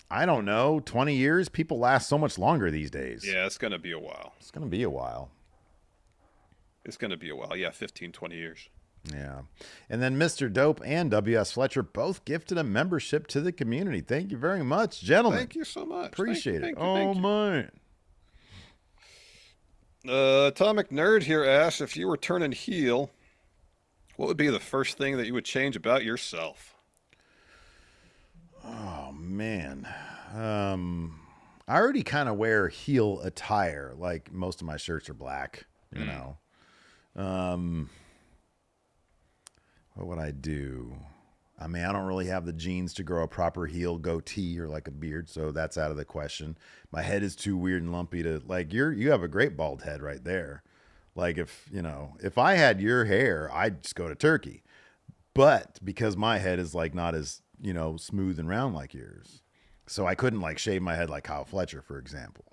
I don't know. 20 years? People last so much longer these days. Yeah, it's going to be a while. It's going to be a while. Yeah, 15, 20 years. Yeah. And then Mr. Dope and W.S. Fletcher both gifted a membership to the community. Thank you very much, gentlemen. Thank you so much. Appreciate it. Thank you. Man. Atomic Nerd here asks, if you were turning heel, what would be the first thing that you would change about yourself? Oh, man. I already kind of wear heel attire. Like most of my shirts are black, you know. What would I do? I mean, I don't really have the genes to grow a proper heel goatee or like a beard, so that's out of the question. My head is too weird and lumpy to like you have a great bald head right there. Like if I had your hair, I'd just go to Turkey. But because my head is like not as, smooth and round like yours. So I couldn't like shave my head like Kyle Fletcher, for example.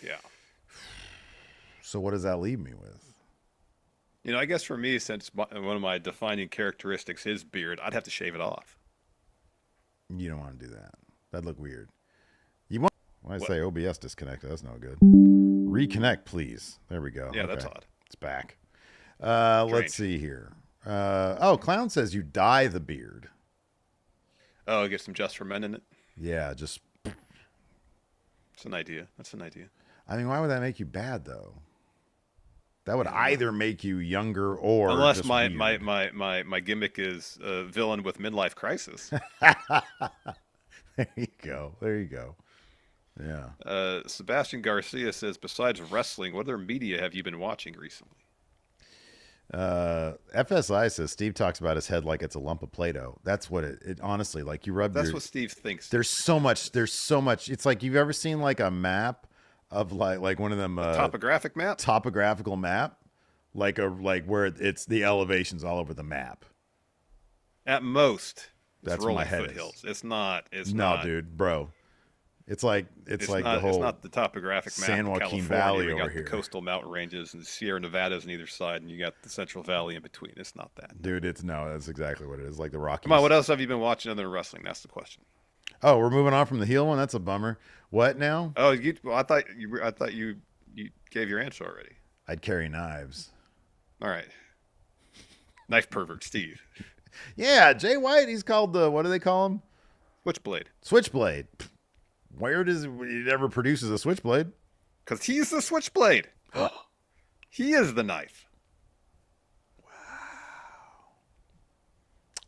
Yeah. So what does that leave me with? I guess for me, since one of my defining characteristics is beard, I'd have to shave it off. You don't want to do that. That'd look weird. You want? When I say OBS disconnected, that's no good. Reconnect, please. There we go. Yeah, okay. That's odd. It's back. Let's see here. Clown says you dye the beard. Oh, get some Just for Men in it? Yeah, just. It's an idea. That's an idea. I mean, why would that make you bad, though? That would either make you younger or unless just my gimmick is a villain with midlife crisis. There you go. Yeah. Sebastian Garcia says, besides wrestling, what other media have you been watching recently? FSI says Steve talks about his head like it's a lump of Play-Doh. That's what it honestly, like you rub. That's what Steve thinks. There's so much. It's like you've ever seen like a map of like one of them topographical map, like where it's the elevations all over the map. At most, that's rolling my head foothills. It's not. Dude, bro. It's like the whole. It's not the topographic map San of Joaquin California. Valley You got over here. the coastal mountain ranges and the Sierra Nevadas on either side, and you got the Central Valley in between. It's not that. Dude, that's exactly what it is. Like the Rockies. Come on, what else have you been watching other than wrestling? That's the question. Oh, we're moving on from the heel one. That's a bummer. What now? Oh, I thought you gave your answer already. I'd carry knives. All right. Knife pervert Steve. Yeah, Jay White. He's called the, what do they call him? Switchblade. Where does he never produces a switchblade? Because he's the switchblade. He is the knife. Wow.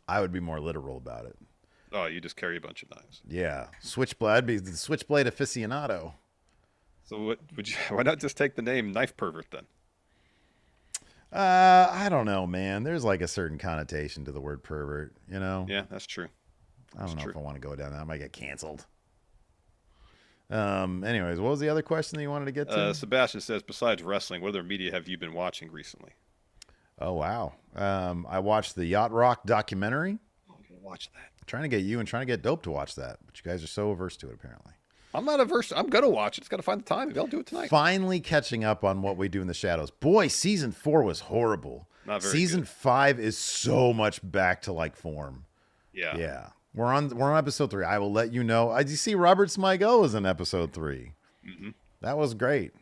I would be more literal about it. Oh, you just carry a bunch of knives. Yeah, switchblade. I'd be the switchblade aficionado. So why not just take the name Knife Pervert then? I don't know, man. There's like a certain connotation to the word pervert, Yeah, that's true. I don't know if I want to go down that. I might get canceled. Anyways, what was the other question that you wanted to get to? Sebastian says, besides wrestling, what other media have you been watching recently? Oh, wow. I watched the Yacht Rock documentary. I'm going to watch that. Trying to get you and trying to get Dope to watch that, but you guys are so averse to it, apparently. I'm not averse. I'm going to watch it. Just got to find the time. Maybe I'll do it tonight. Finally catching up on What We Do in the Shadows. Boy, season 4 was horrible. Not very Season good. 5 is so much back to like form. Yeah. We're on episode 3. I will let you know. Did you see Robert Smigel was in episode 3? Mm-hmm. That was great.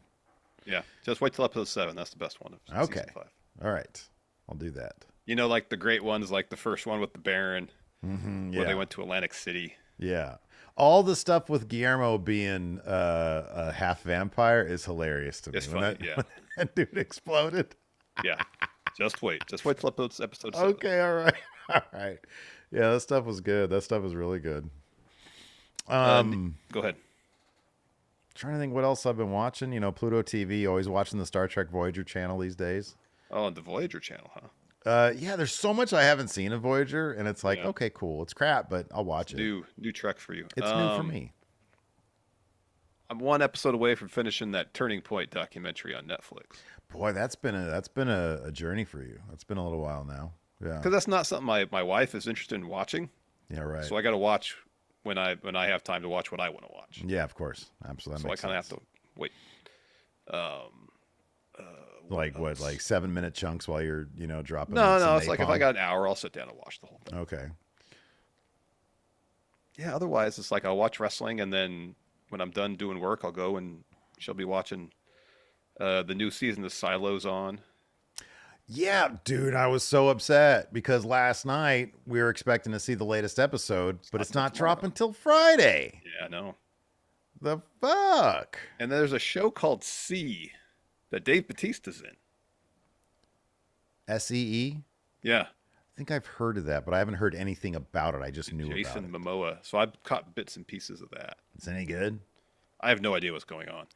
Yeah. Just wait till episode 7. That's the best one of Okay. season 5. All right. I'll do that. Like the great ones, like the first one with the Baron, Yeah. where they went to Atlantic City. Yeah. All the stuff with Guillermo being a half vampire is hilarious to me. It's funny, when that dude exploded. Yeah. Just wait. Just wait till episode 7. Okay, all right. All right. Yeah, that stuff was good. That stuff was really good. Go ahead. Trying to think what else I've been watching. Pluto TV, always watching the Star Trek Voyager channel these days. Oh, the Voyager channel, huh? Yeah, there's so much I haven't seen of Voyager, and it's like, okay, cool. It's crap, but I'll watch it. New Trek for you. It's new for me. I'm one episode away from finishing that Turning Point documentary on Netflix. Boy, that's been a journey for you. That's been a little while now. Yeah. Because that's not something my wife is interested in watching. Yeah, right. So I got to watch when I have time to watch what I want to watch. Yeah, of course. Absolutely. So I kind of have to wait. Like 7-minute chunks while you're, dropping. No. It's like if I got an hour, I'll sit down and watch the whole thing. Okay. Yeah. Otherwise, it's like I'll watch wrestling, and then when I'm done doing work, I'll go and she'll be watching the new season of Silos on. Yeah, dude, I was so upset because last night we were expecting to see the latest episode, but it's not dropping till Friday. Yeah, I know. The fuck? And there's a show called C that Dave Bautista's in. SEE? Yeah. I think I've heard of that, but I haven't heard anything about it. I just knew Jason about it. Momoa. So I've caught bits and pieces of that. Is it any good? I have no idea what's going on.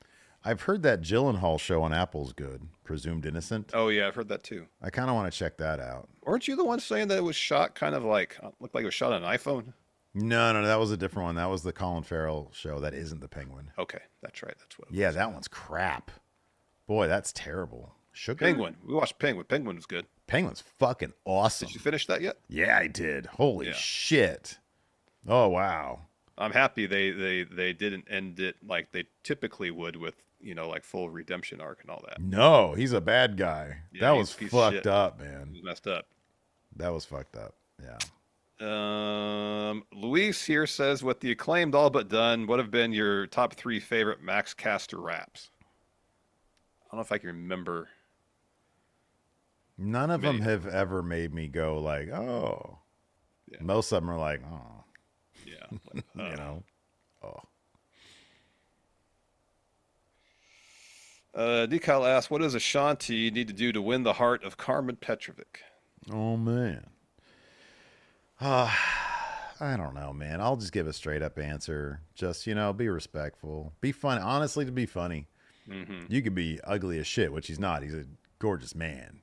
I've heard that Gyllenhaal show on Apple's good. Presumed Innocent. Oh yeah, I've heard that too. I kind of want to check that out. Weren't you the one saying that it was shot kind of like looked like it was shot on an iPhone? No, that was a different one. That was the Colin Farrell show. That isn't the Penguin. Okay, that's right. That's what. It Yeah, was. that one's crap. Boy, that's terrible. Sugar? Penguin. We watched Penguin. Penguin was good. Penguin's fucking awesome. Did you finish that yet? Yeah, I did. Holy Yeah. shit. Oh, wow. I'm happy they didn't end it like they typically would with, like full redemption arc and all that. No, he's a bad guy. Yeah, that he's was a piece of fucked shit. up, It man. was messed up. That was fucked up. Yeah. Luis here says, with the Acclaimed all but done, what have been your top 3 favorite Max Caster raps? I don't know if I can remember. None of them have ever made me go like, oh. Yeah. Most of them are like, oh. Yeah. Oh. Decal asks, what does Ashanti need to do to win the heart of Carmen Petrovic? Oh, man. I don't know, man. I'll just give a straight up answer. Just, be respectful. Be funny. Honestly, to be funny. Mm-hmm. You could be ugly as shit, which he's not. He's a gorgeous man.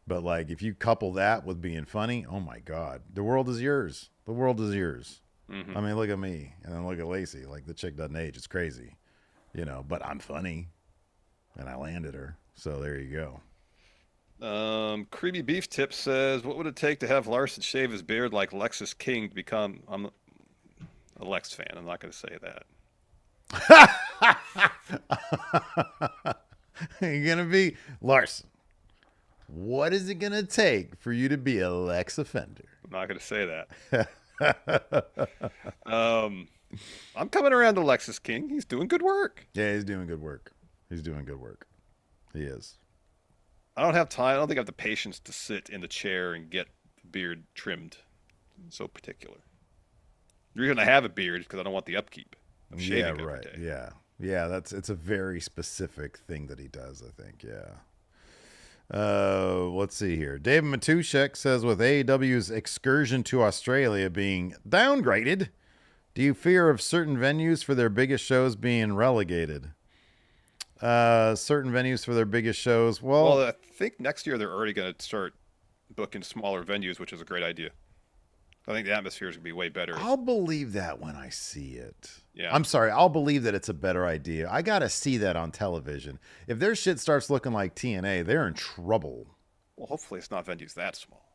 But, like, if you couple that with being funny, oh, my God. The world is yours. The world is yours. Mm-hmm. I mean, look at me. And then look at Lacey. Like, the chick doesn't age. It's crazy. But I'm funny. And I landed her. So there you go. Creepy Beef Tip says, what would it take to have Larson shave his beard like Lexus King to become... I'm a Lex fan. I'm not going to say that. You're going to be Larson. What is it going to take for you to be a Lex offender? I'm not going to say that. I'm coming around to Lexus King. He's doing good work. Yeah, he's doing good work. He is. I don't have time. I don't think I have the patience to sit in the chair and get the beard trimmed. So particular. You're going to have a beard because I don't want the upkeep of shaving every day. Yeah. It's a very specific thing that he does, I think. Yeah. Let's see here. David Matushek says, with AEW's excursion to Australia being downgraded, do you fear of certain venues for their biggest shows being relegated? Certain venues for their biggest shows. Well, I think next year they're already going to start booking smaller venues, which is a great idea. I think the atmosphere is going to be way better. I'll believe that when I see it. Yeah. I'm sorry. I'll believe that it's a better idea. I got to see that on television. If their shit starts looking like TNA, they're in trouble. Well, hopefully it's not venues that small.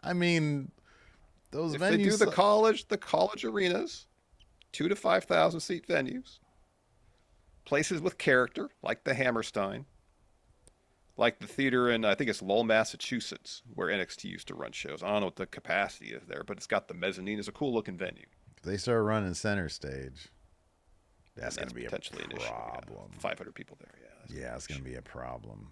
I mean, those if venues. they do the college arenas, 2,000 to 5,000 seat venues, places with character like the Hammerstein, like the theater in, I think it's Lowell, Massachusetts, where NXT used to run shows. I don't know what the capacity is there, but it's got the mezzanine. It's a cool looking venue. If they start running center stage, that's going to be potentially a problem. 500 people there. Yeah, it's going to be a problem.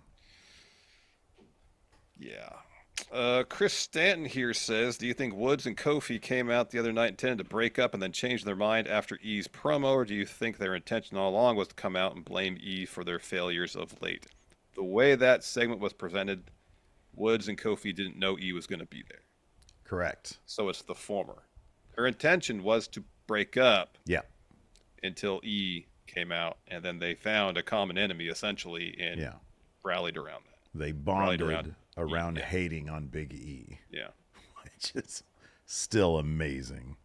Yeah. Chris Stanton here says, do you think Woods and Kofi came out the other night intended to break up and then change their mind after E's promo, or do you think their intention all along was to come out and blame E for their failures of late? The way that segment was presented, Woods and Kofi didn't know E was going to be there. Correct. So it's the former. Their intention was to break up. Yeah. Until E came out, and then they found a common enemy essentially and rallied around that. They bonded around hating on Big E. Yeah. Which is still amazing.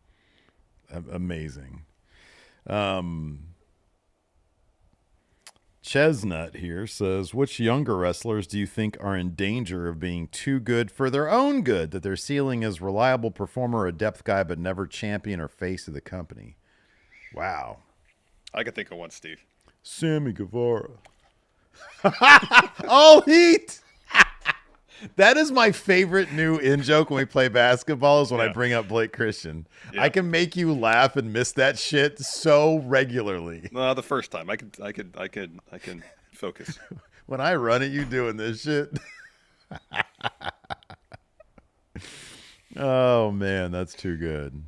Amazing. Chestnut here says, which younger wrestlers do you think are in danger of being too good for their own good, that their ceiling is reliable performer or depth guy, but never champion or face of the company? Wow. I can think of one, Steve. Sammy Guevara. All Heat. That is my favorite new in-joke when we play basketball is when I bring up Blake Christian. Yeah. I can make you laugh and miss that shit so regularly. No, the first time I can focus. When I run at you doing this shit. Oh man, that's too good.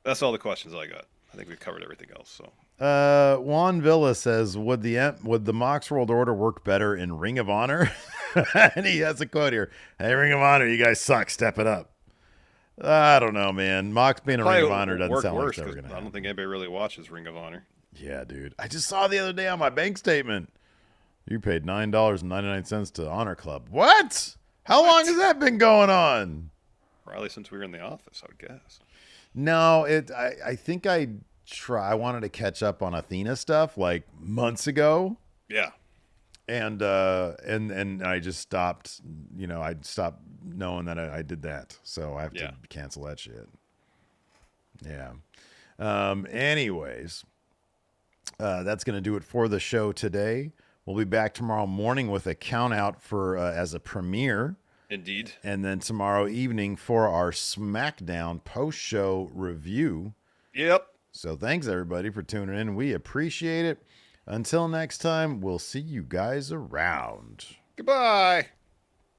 That's all the questions I got. I think we've covered everything else. So. Juan Villa says, would the Mox World Order work better in Ring of Honor? And he has a quote here. Hey, Ring of Honor, you guys suck. Step it up. I don't know, man. Mox being a Ring of Honor doesn't work sound like worse it's ever 'cause going to I happen. don't think anybody really watches Ring of Honor. Yeah, dude. I just saw the other day on my bank statement. You paid $9.99 to Honor Club. What? How long has that been going on? Probably since we were in the office, I would guess. No, I think I wanted to catch up on Athena stuff like months ago. Yeah. And I just stopped, I stopped knowing that I did that. So I have to cancel that shit. Yeah. Anyways, that's going to do it for the show today. We'll be back tomorrow morning with a count out for as a premiere. Indeed. And then tomorrow evening for our SmackDown post-show review. Yep. So thanks, everybody, for tuning in. We appreciate it. Until next time, we'll see you guys around. Goodbye.